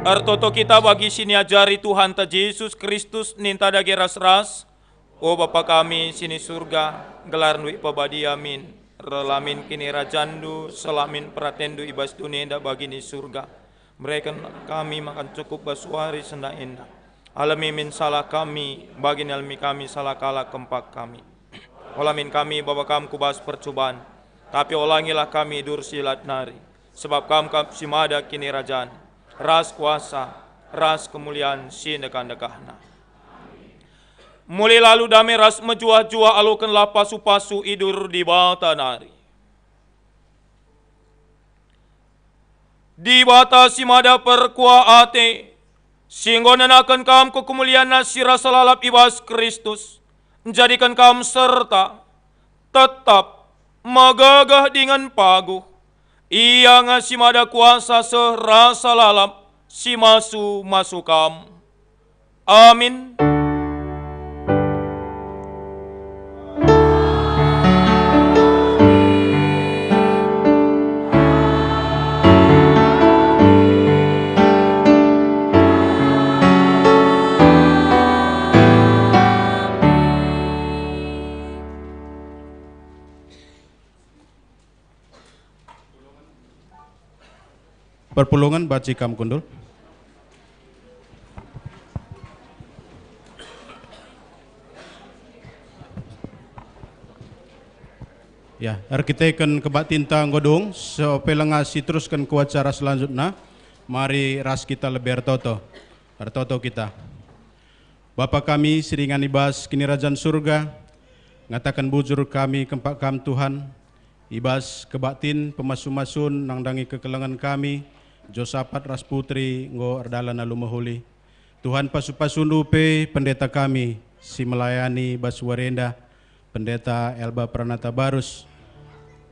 Artoto kita bagi sini ajari Tuhan ta Yesus Kristus ninta dage ras-ras. O Bapa kami sini surga, gelar nui pabadi amin. Relamin kini rajandu, selamin pratendu ibas dunia indah bagi ni surga. Mereka kami makan cukup basuari senda indah. Alami min salah kami, bagi almi kami salah kala kempak kami. Olamin kami Bapa kami kubas percobaan, tapi olangilah kami dursilat nari. Sebab kami simada kini rajan. Ras kuasa, ras kemuliaan sindekan-dekahna. Mulai lalu damai ras menjua-jua alukan lapasu-pasu idur di bata nari. Di bata simada perkua ate, singgonan akan kam kemuliaan nasira salalap ibas Kristus, menjadikan kam serta tetap magagah dengan paguh. Ia ngasih mada kuasa serasa lalap si masukam. Amin. Perpulungan baci kam kundul. Ya, kita akan kebat tinta godong, supaya si teruskan ke acara selanjutnya. Mari ras kita lebih artoto kita. Bapa kami siringan ibas kini rajan surga, ngatakan bujur kami kempak kam Tuhan, ibas kebatin pemasu-masun nangdangi kekelangan kami, Josapat ras putri ngo erdalan alumahuli. Tuhan pasu-pasundu pe pendeta kami, si melayani Baswarenda, pendeta Elba Pranata Barus,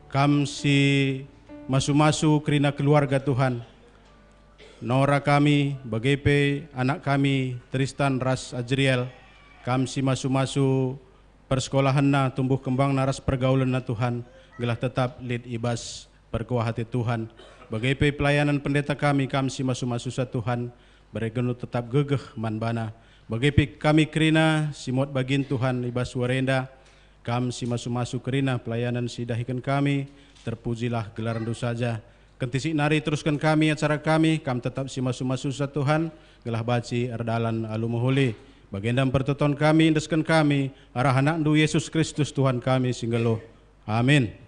kam si masu-masu kerina keluarga Tuhan. Nora kami, bagepe anak kami Tristan ras Ajriel, kam si masu-masu persekolahan na tumbuh kembang naras pergaulan na Tuhan, gelah tetap lid ibas perkuah hati Tuhan. Bagepe pelayanan pendeta kami, kam si masu-masu sa Tuhan, beregenu tetap gegeh manbana. Bagepe kami kerina si mot bagin Tuhan ibas warenda, kam si masu-masu kerina pelayanan si dahikan kami, terpujilah gelar rendu saja. Kentisik nari teruskan kami acara kami, kam tetap si masu-masu sa Tuhan, gelah baci erdalan alumuhuli. Bagendam pertoton kami, indeskan kami, arah anak du Yesus Kristus Tuhan kami singgalo. Amin.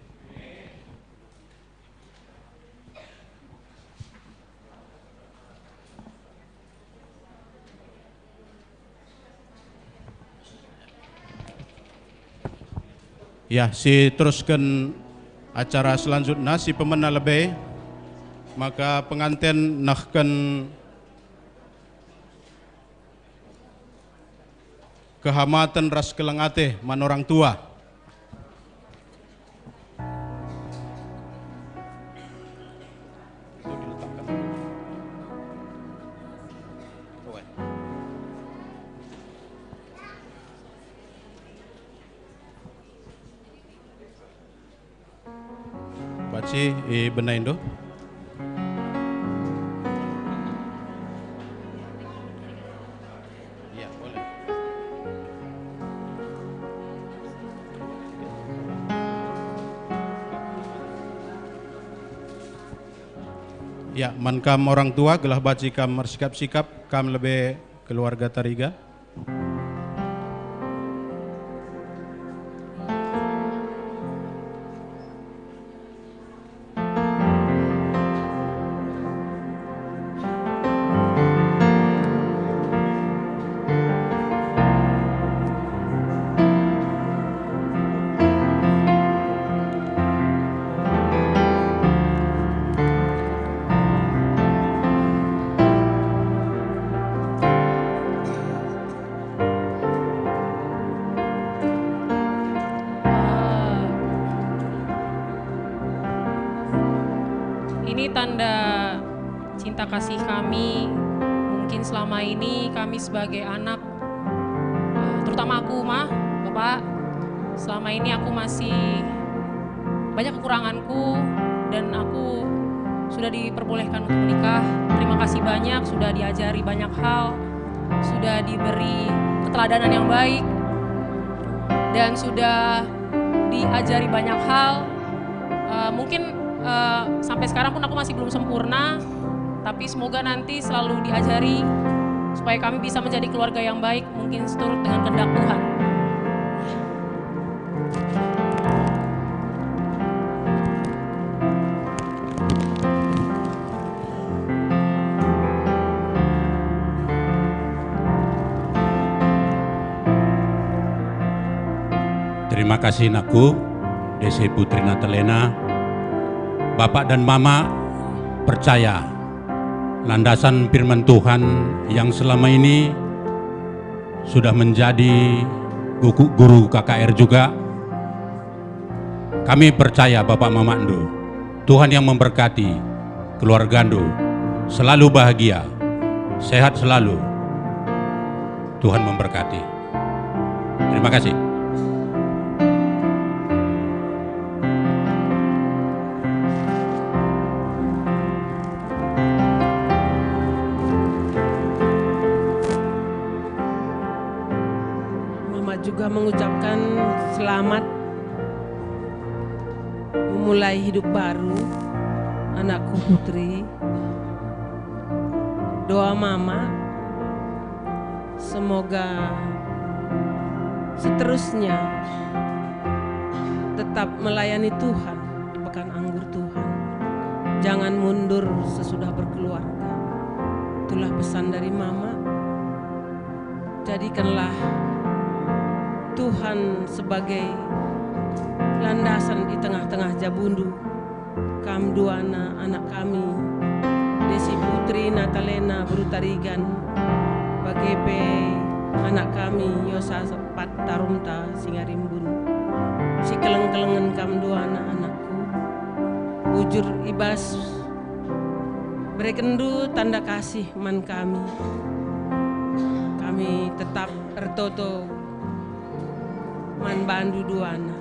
Ya, si teruskan acara selanjutnya si pemenang lebih, maka pengantin nakkan kehamatan ras kelengate man orang tua. Baci benain do. Ya, boleh. Ya, man kam orang tua gelah baci kam bersikap-sikap kam lebih keluarga Tarigan. Ini tanda cinta kasih kami. Mungkin selama ini kami sebagai anak, terutama aku, Ma, Bapak, selama ini aku masih banyak kekuranganku dan aku sudah diperbolehkan untuk menikah. Terima kasih banyak, sudah diajari banyak hal, sudah diberi keteladanan yang baik, dan sudah diajari banyak hal. Mungkin sampai sekarang pun aku masih belum sempurna, tapi semoga nanti selalu diajari supaya kami bisa menjadi keluarga yang baik, mungkin seturut dengan kehendak Tuhan. Terima kasih nakku, Desi Putri Natalena. Bapak dan Mama percaya landasan firman Tuhan yang selama ini sudah menjadi guru KKR juga. Kami percaya Bapak Mama Ndo, Tuhan yang memberkati keluarga Ndo selalu bahagia, sehat selalu. Tuhan memberkati. Terima kasih. Juga mengucapkan selamat memulai hidup baru anakku Putri. Doa Mama semoga seterusnya tetap melayani Tuhan di Pekan Anggur Tuhan. Jangan mundur sesudah berkeluarga. Itulah pesan dari Mama. Jadikanlah Tuhan sebagai landasan di tengah-tengah Jabundu. Kam duana anak kami, Desi Putri Natalena Brutarigan, bagepe anak kami Yosafat Tarumta Singarimbun. Si keleng-kelengan kam duana anakku, bujur ibas berekendu tanda kasih man kami. Kami tetap ertoto man bandu duana.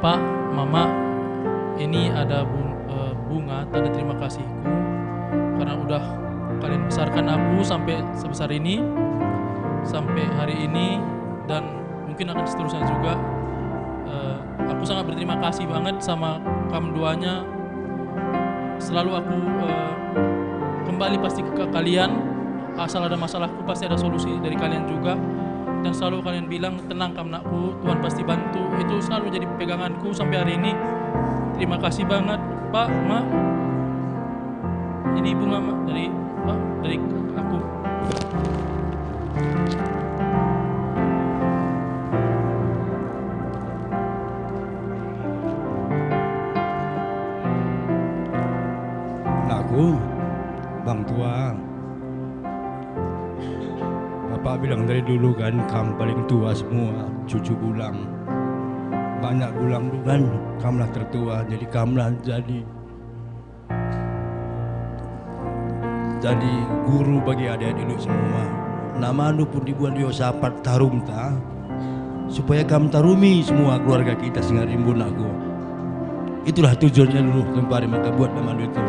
Pak, Mama, ini ada bunga tanda terima kasihku karena udah kalian besarkan aku sampai sebesar ini, sampai hari ini, dan mungkin akan seterusnya juga. Aku sangat berterima kasih banget sama kamu duanya. Selalu aku kembali pasti ke kalian. Asal ada masalahku pasti ada solusi dari kalian juga. Dan selalu kalian bilang, tenang kamnakku, Tuhan pasti bantu. Itu selalu jadi peganganku sampai hari ini. Terima kasih banget Pak, Ma. Ini bunga Ma, dari Pak, dari aku. Anakku, Bang Tua, Bapak bilang dari dulu kan, kamu paling tua semua, cucu Bulang. Banyak Bulang dulu kan, kamulah tertua, jadi kamulah jadi guru bagi adik-adik lu semua. Nama lu pun dibuat Yosafat Tarumta, supaya kamu tarumi semua keluarga kita Singarimbun aku. Itulah tujuannya dulu kemarin maka buat nama lu itu.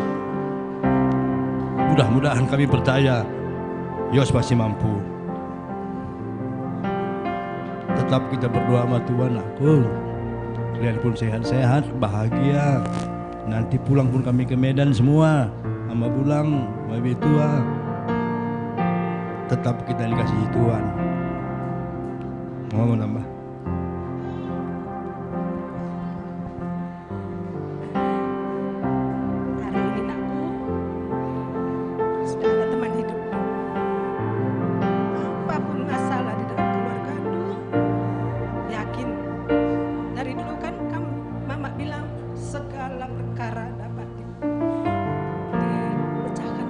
Mudah-mudahan kami percaya Yos pasti mampu. Tetap kita berdoa sama Tuhan aku. Kalian pun sehat-sehat, bahagia. Nanti pulang pun kami ke Medan semua, sama Bulang, sama Betua. Tetap kita dikasih Tuhan. Mau nambah? Hari ini nakku sudah ada teman hidup. Apapun masalah di dalam keluarga lu, yakin dari dulu kan kamu Mama bilang segala perkara dapat dipecahkan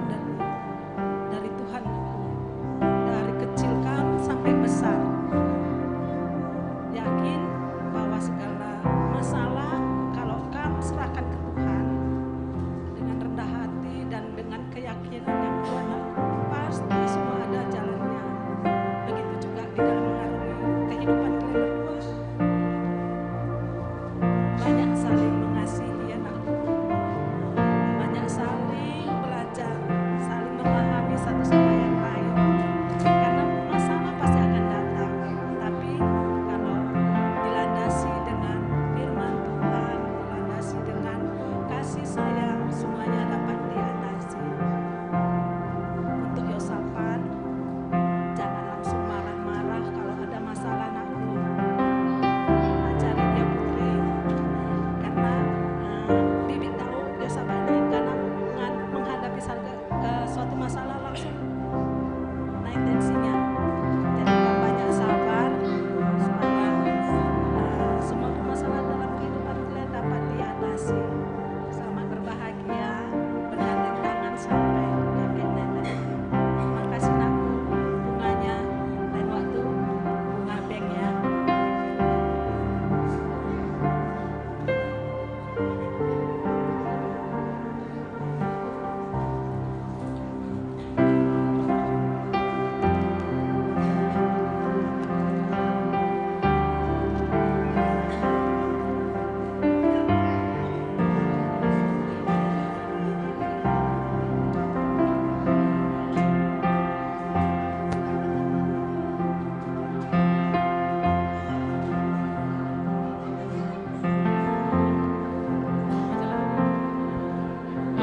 dari Tuhan. Dari kecil kamu sampai besar, yakin bahwa segala masalah kalau kamu serahkan ke Tuhan dengan rendah hati dan dengan keyakinan yang kuat, pasti semua ada jalannya. Begitu juga di dalam mengarungi kehidupan kalian berdua. Banyak saling mengasihi anakku, banyak saling belajar, saling memahami satu sama yang lain. Karena masalah pasti akan datang, tapi kalau dilandasi dengan firman Tuhan, dilandasi dengan kasih sayang, semuanya dapat diatasi. Untuk Yosafat, jangan langsung marah-marah kalau ada masalah anakku. Ajari dia putri, karena Bibi tahu Yosafat ini karena menghadapi suatu masalah langsung naik tensinya. Jadi banyak sabar supaya semua masalah dalam kehidupan kalian dapat diatasi. Selamat berbahagia, bergandeng tangan sampai kakek nenek. Terima kasih nakku, bunganya lain waktu bunga bank ya.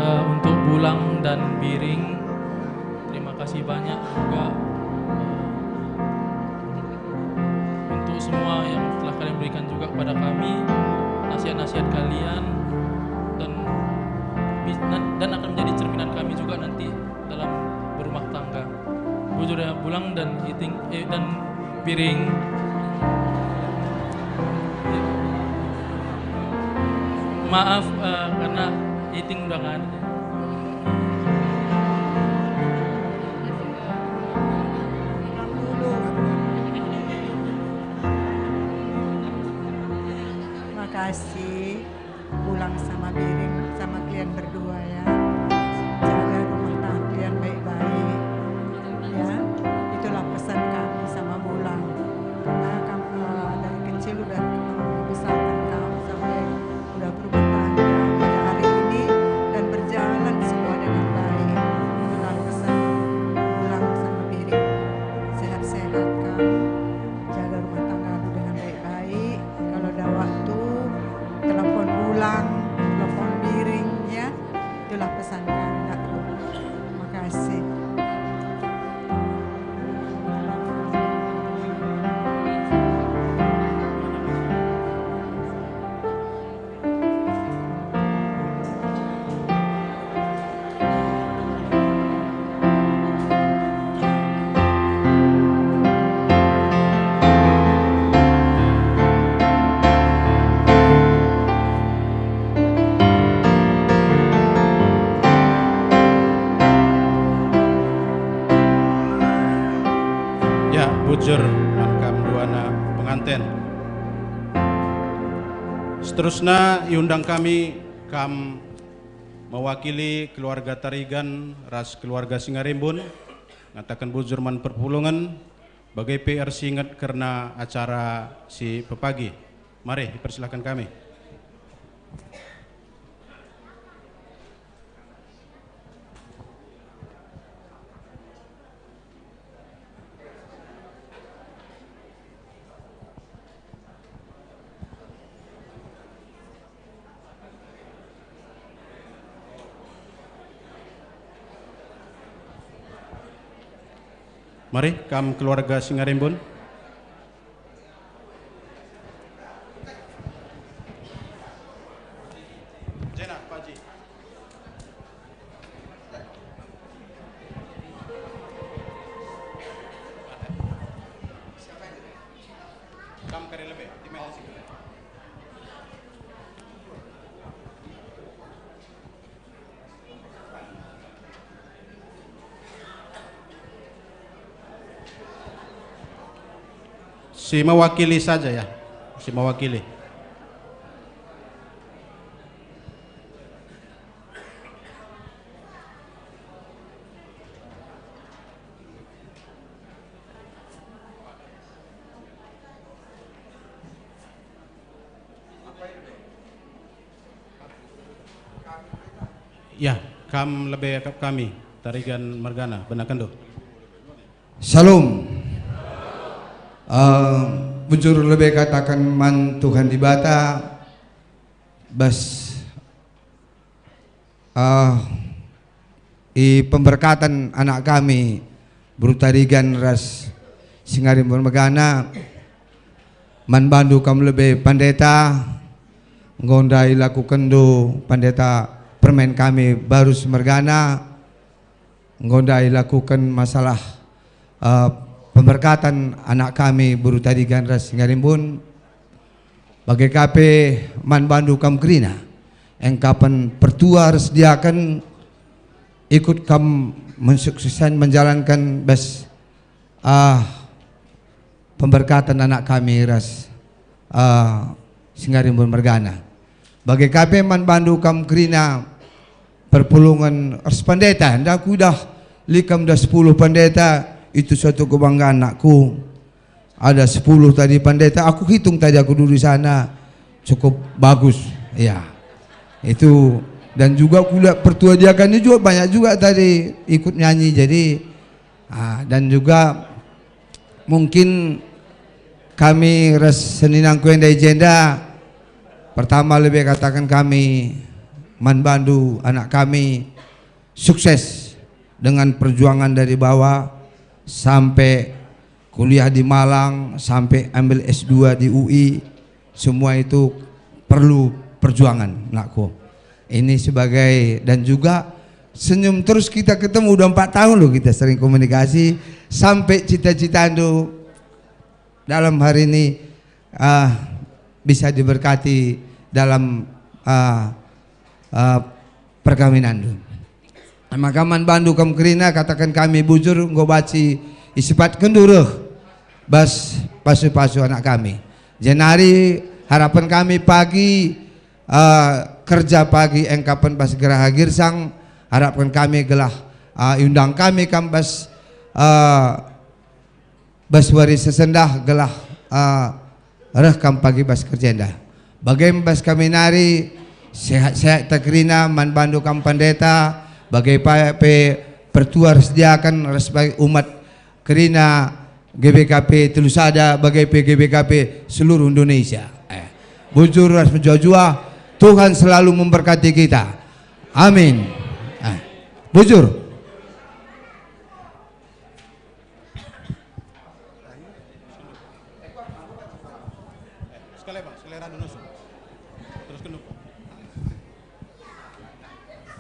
Untuk Bulang dan Biring, terima kasih banyak juga untuk semua yang telah kalian berikan juga kepada kami, nasihat-nasihat kalian, dan akan menjadi cerminan kami juga nanti dalam berumah tangga. Bujur ya Bulang dan dan Biring. Maaf karena Iting udah nggak ada. Terima kasih Bulang sama Biring sama kalian berdua ya. Jaga rumah tangga kalian baik-baik ya. Itulah pesan kami sama Bulang. Karena kamu dari kecil udah membesarkan kamu sampai duana pengantin. Seterusnya iundang kami kam mewakili keluarga Tarigan ras keluarga Singarimbun ngatakan bujurman perpulungan bagai PR singet karena acara si pepagi. Mari dipersilakan kami. Mari, kam keluarga Singarimbun. Jena, Pak Haji. Kam kari lebih, timel sih. Si mewakili saja ya, si mewakili. Ya, kam lebih kami, Tarigan Mergana, benakan do. Salam. Bujur lebih katakan man Tuhan di bata bas i pemberkatan anak kami Brutarigan ras Singarimbun Mergana man bandu kam lebih pandeta ngondai lakukan do pandeta permen kami baru Mergana ngondai lakukan masalah pemberkatan anak kami Brutarigan ras Singarimbun bagai KP man bandu kam kerina engkapan pertua sediakan ikut kam mensukseskan menjalankan bes pemberkatan anak kami ras Singarimbun Mergana bagai KP man bandu kam kerina perpulungan ars pendeta ndak udah likam dah 10 pendeta. Itu suatu kebanggaan anakku. Ada 10 tadi pendeta. Aku hitung tadi aku dulu di sana cukup bagus. Ya, itu dan juga kuliah pertua diakannya juga banyak juga tadi ikut nyanyi. Jadi dan juga mungkin kami res seninang kuendai jenda pertama lebih katakan kami man bandu anak kami sukses dengan perjuangan dari bawah sampai kuliah di Malang, sampai ambil S2 di UI, semua itu perlu perjuangan, nakku. Ini sebagai dan juga senyum terus kita ketemu udah 4 tahun loh kita sering komunikasi sampai cita-cita itu dalam hari ini bisa diberkati dalam perkawinan. Maka man bandu kam kerina katakan kami bujur ngobaci isipat kenduruh bas pasu-pasu anak kami. Jenari harapan kami pagi kerja pagi engkapan bas geraha girsang harapan kami gelah undang kami kam bas wari sesendah gelah rekam pagi bas kerjenda. Bagaimana bas kami nari sehat-sehat takrina man bandu kam pendeta bagai pertua sediakan sebagai umat kerina GBKP Telusada bagai GBKP seluruh Indonesia. Bujur ras menjua Tuhan selalu memberkati kita. Amin. Bujur.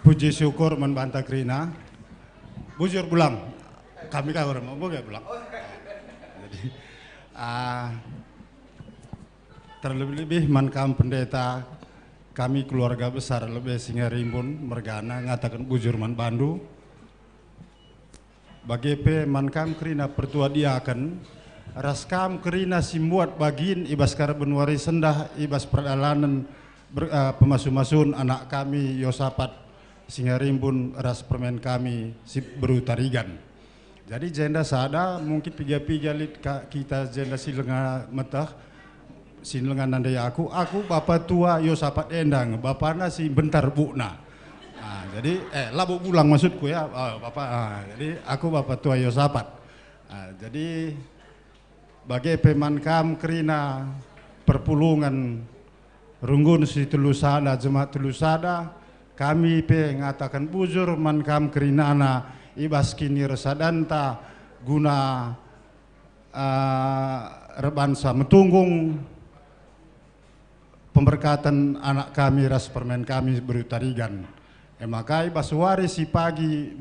Puji syukur membantah kerina. Bujur pulang. Kami kau orang mau pulang. Jadi, terlebih-lebih mankam pendeta kami keluarga besar lebih Singarimbun Mergana ngatakan bujur man bandu. Bagi pe mankam kerina pertua diakan raskam kerina simbuat bagin ibas karbenwari sendah ibas perjalanan pemasu-masun anak kami Yosapat Singarimbun ras permen kami berutarigan. Jadi jenda sada mungkin piga-piga lit kita jenda silenga metah silengan nandai aku bapak tua Yosapat endang bapakna si bentar bukna. Jadi labu pulang maksudku ya bapak. Jadi aku bapak tua Yosapat. Jadi bagi pemankam kerina perpulungan runggun si telusada jemaat telusada kami ngatakan bujur mankam kerina ana ibas kini resadanta guna rebansa metunggung pemberkatan anak kami ras permen kami berutarigan. Emakai basuari si pagi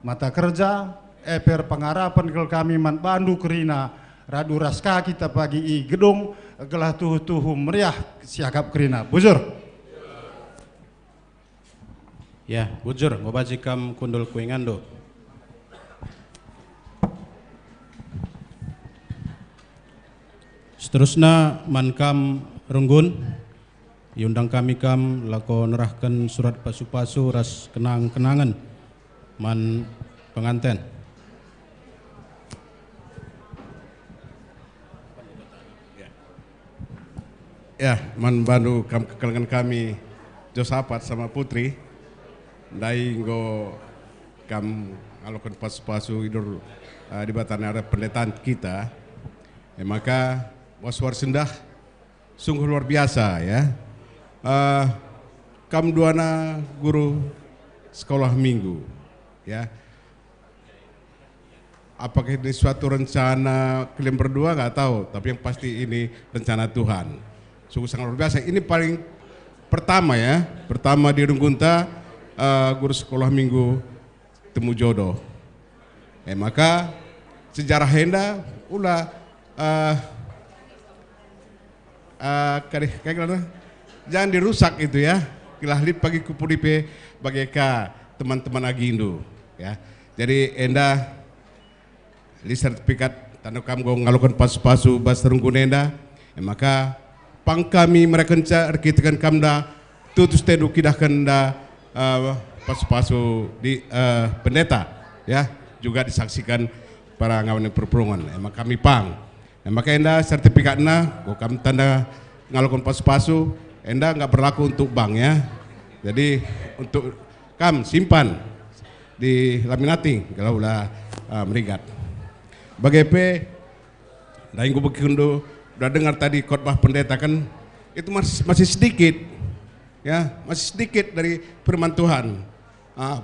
mata kerja per pengarapan kel kami man bandu kerina radu raska kita pagi i gedung gelah tuhu meriah siakap kerina bujur. Ya, bujur ngobaji kam kundul kuingando. Seterusnya mankam runggun diundang kami kam lako nerahkan surat pasu-pasu ras kenang-kenangan man penganten. Ya, man bandu kekelangan kami Yosapat sama Putri dai nggo kam alokan pasu-pasu idur di batang ada pendetaan kita. Maka waswar sendah sungguh luar biasa ya. Kam duana guru sekolah minggu ya. Apakah ini suatu rencana kalian berdua nggak tahu, tapi yang pasti ini rencana Tuhan. Sungguh sangat luar biasa. Ini paling pertama ya, pertama di Runggunta guru sekolah minggu temu jodoh. Maka sejarah henda ulah jangan dirusak itu ya. Kilahlit pagi kupudipe bageka teman-teman agindu ya. Jadi enda li sertifikat tanda kam go ngalokan pasu-pasu bas terunggun enda. Maka pang kami mereka arkitekan kamda tutus tedu kidah kenda pasu-pasu di pendeta ya, juga disaksikan para ngawan perpulungan. Maka kami pang. Maka enda sertifikatna go kam tanda ngalokan pasu-pasu enda nggak berlaku untuk bank ya. Jadi untuk kam simpan di laminating kalau udah merigat. Bagaimana daing gue begitu udah dengar tadi khotbah pendeta kan itu masih sedikit ya, masih sedikit dari firman Tuhan.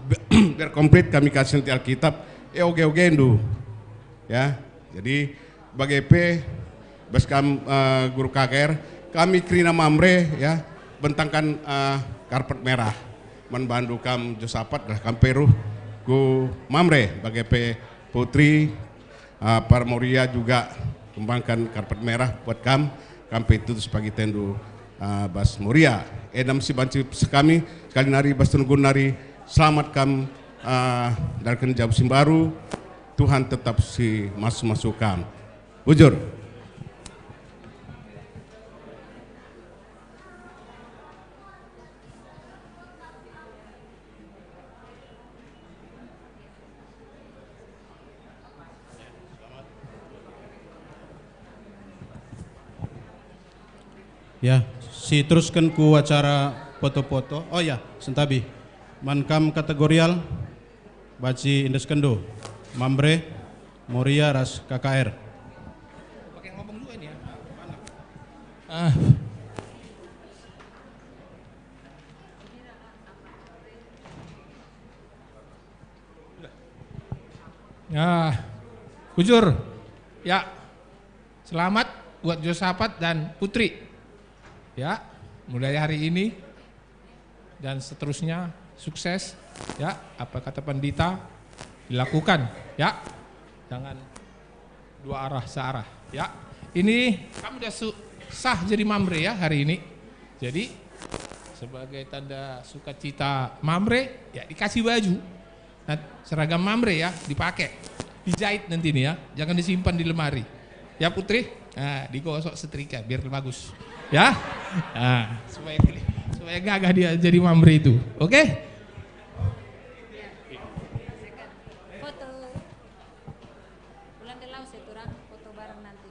Biar komplit kami kasih nanti Alkitab oge-ogendu ya. Jadi bagaimana beskam guru KKR kami Krina Mamre ya bentangkan karpet merah membantu kam Yosapat dah kam Peru ku Mamre bagaimana Putri Parmoria juga kembangkan karpet merah buat kam itu sebagai tendu Bas Moria edam si banci kami sekali nari bas tunggun nari selamat kam dari kenjab simbaru Tuhan tetap si masuk kam ujur. Ya, si teruskan ku acara foto-foto. Oh ya, sentabi. Mankam kategorial baci indeskendo. Mambre Moria ras KKR. Pakai ngomong dulu ini ya. Bujur. Ya. Selamat buat Yosapat dan Putri. Ya, mulai hari ini dan seterusnya sukses ya, apa kata pendeta dilakukan ya, jangan dua arah searah ya. Ini kamu udah sah jadi Mamre ya hari ini, jadi sebagai tanda sukacita Mamre ya dikasih baju, nah, seragam Mamre ya dipakai, dijahit nanti nih ya, jangan disimpan di lemari Ya Putri, nah, digosok setrika biar bagus. Ya, nah, supaya gagah dia jadi mamre itu. Oke? Foto. Bulan delau seturang foto bareng nanti.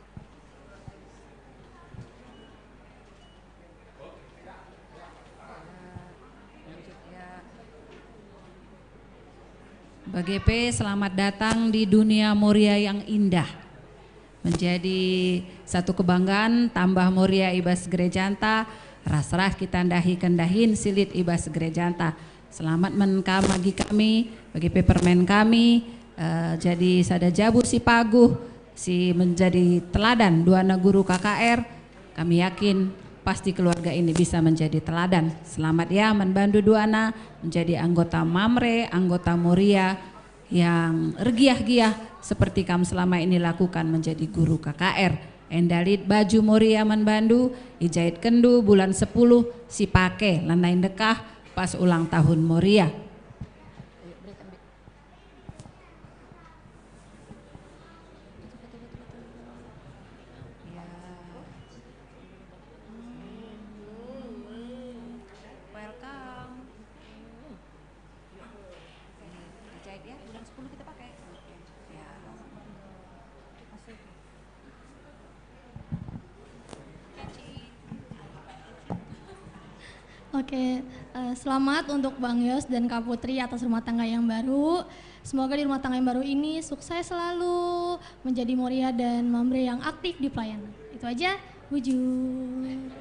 BGP, selamat datang di dunia Moria yang indah. Menjadi satu kebanggaan, tambah Moria ibas gerejanta, rasrah kita ndahi kendahin silit ibas gerejanta. Selamat menkam bagi kami, bagi permen kami, jadi sada jabu si paguh, si menjadi teladan duana guru KKR. Kami yakin pasti keluarga ini bisa menjadi teladan. Selamat ya menbantu duana menjadi anggota Mamre, anggota Moria yang regiah-giah seperti kamu selama ini lakukan menjadi guru KKR. Endalit baju Moria menbandu, ijait kendu bulan 10 si pake landain dekah pas ulang tahun Moria. Oke, selamat untuk Bang Yos dan Kak Putri atas rumah tangga yang baru. Semoga di rumah tangga yang baru ini sukses selalu, menjadi Moria dan Mamre yang aktif di pelayanan. Itu aja, wujud.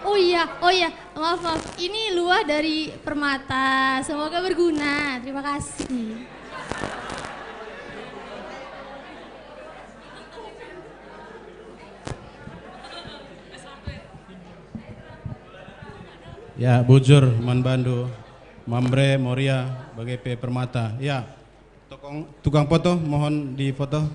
Oh iya, maaf. Ini Luah dari Permata. Semoga berguna. Terima kasih. Ya, Bujur, Manbandu, Mamre, Moria, BGP Permata. Ya, tukang foto mohon difoto.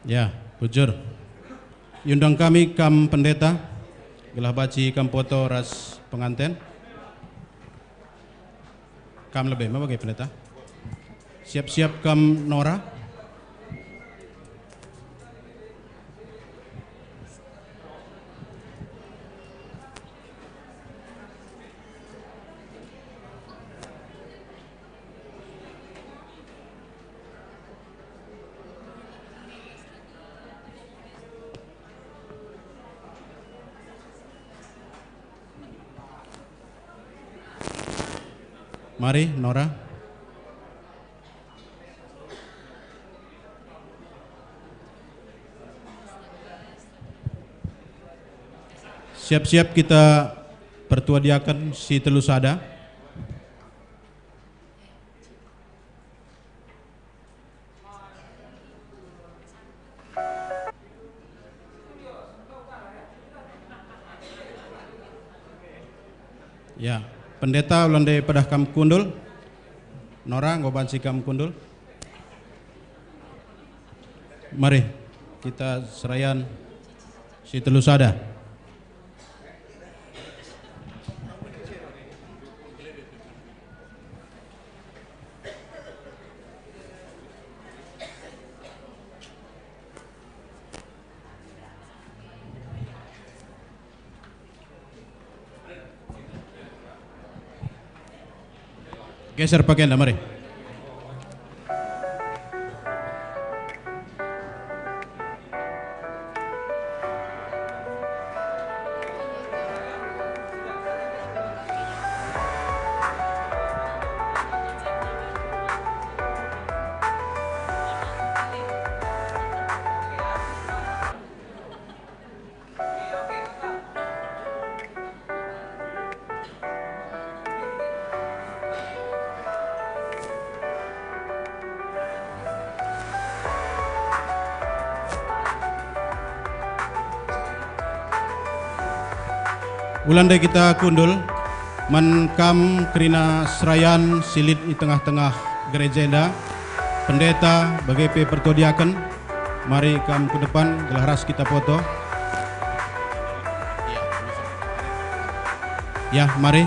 Ya, Bujur. Yundang kami kam pendeta, gelah baci kam foto ras pengantin. Kam lebih, apa bagi pendeta? Siap-siap kam Nora. Mari, Nora. Siap-siap kita pertuadiakan si telusada. Ya. Pendeta ulande pedah kam kundul. Nora ngobansi kam kundul. Mari kita serayan si telusada. Geser pakaian dah, mari. Ulanda kita kundul mankam kerina serayan silit di tengah-tengah gereja enda pendeta BGP pertodiakan mari kam ke depan gelah ras kita foto ya mari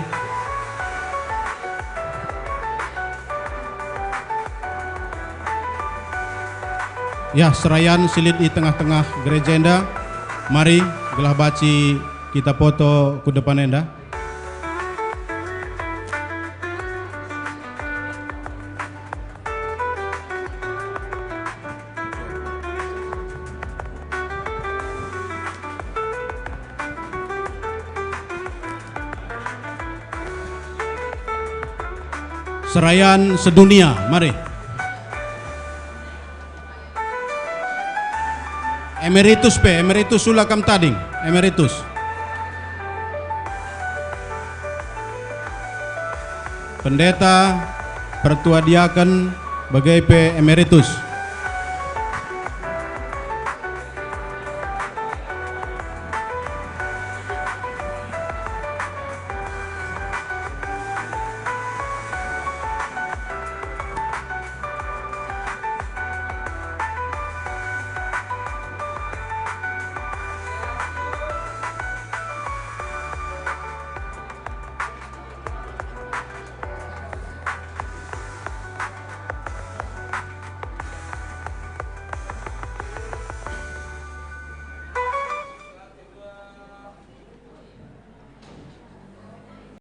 ya serayan silit di tengah-tengah gereja enda mari gelah baci kita foto ke depan enda. Serayan sedunia, mari. Emeritus Emeritus Sulakam Tading, Emeritus. Pendeta Pertua Diaken BGP Emeritus.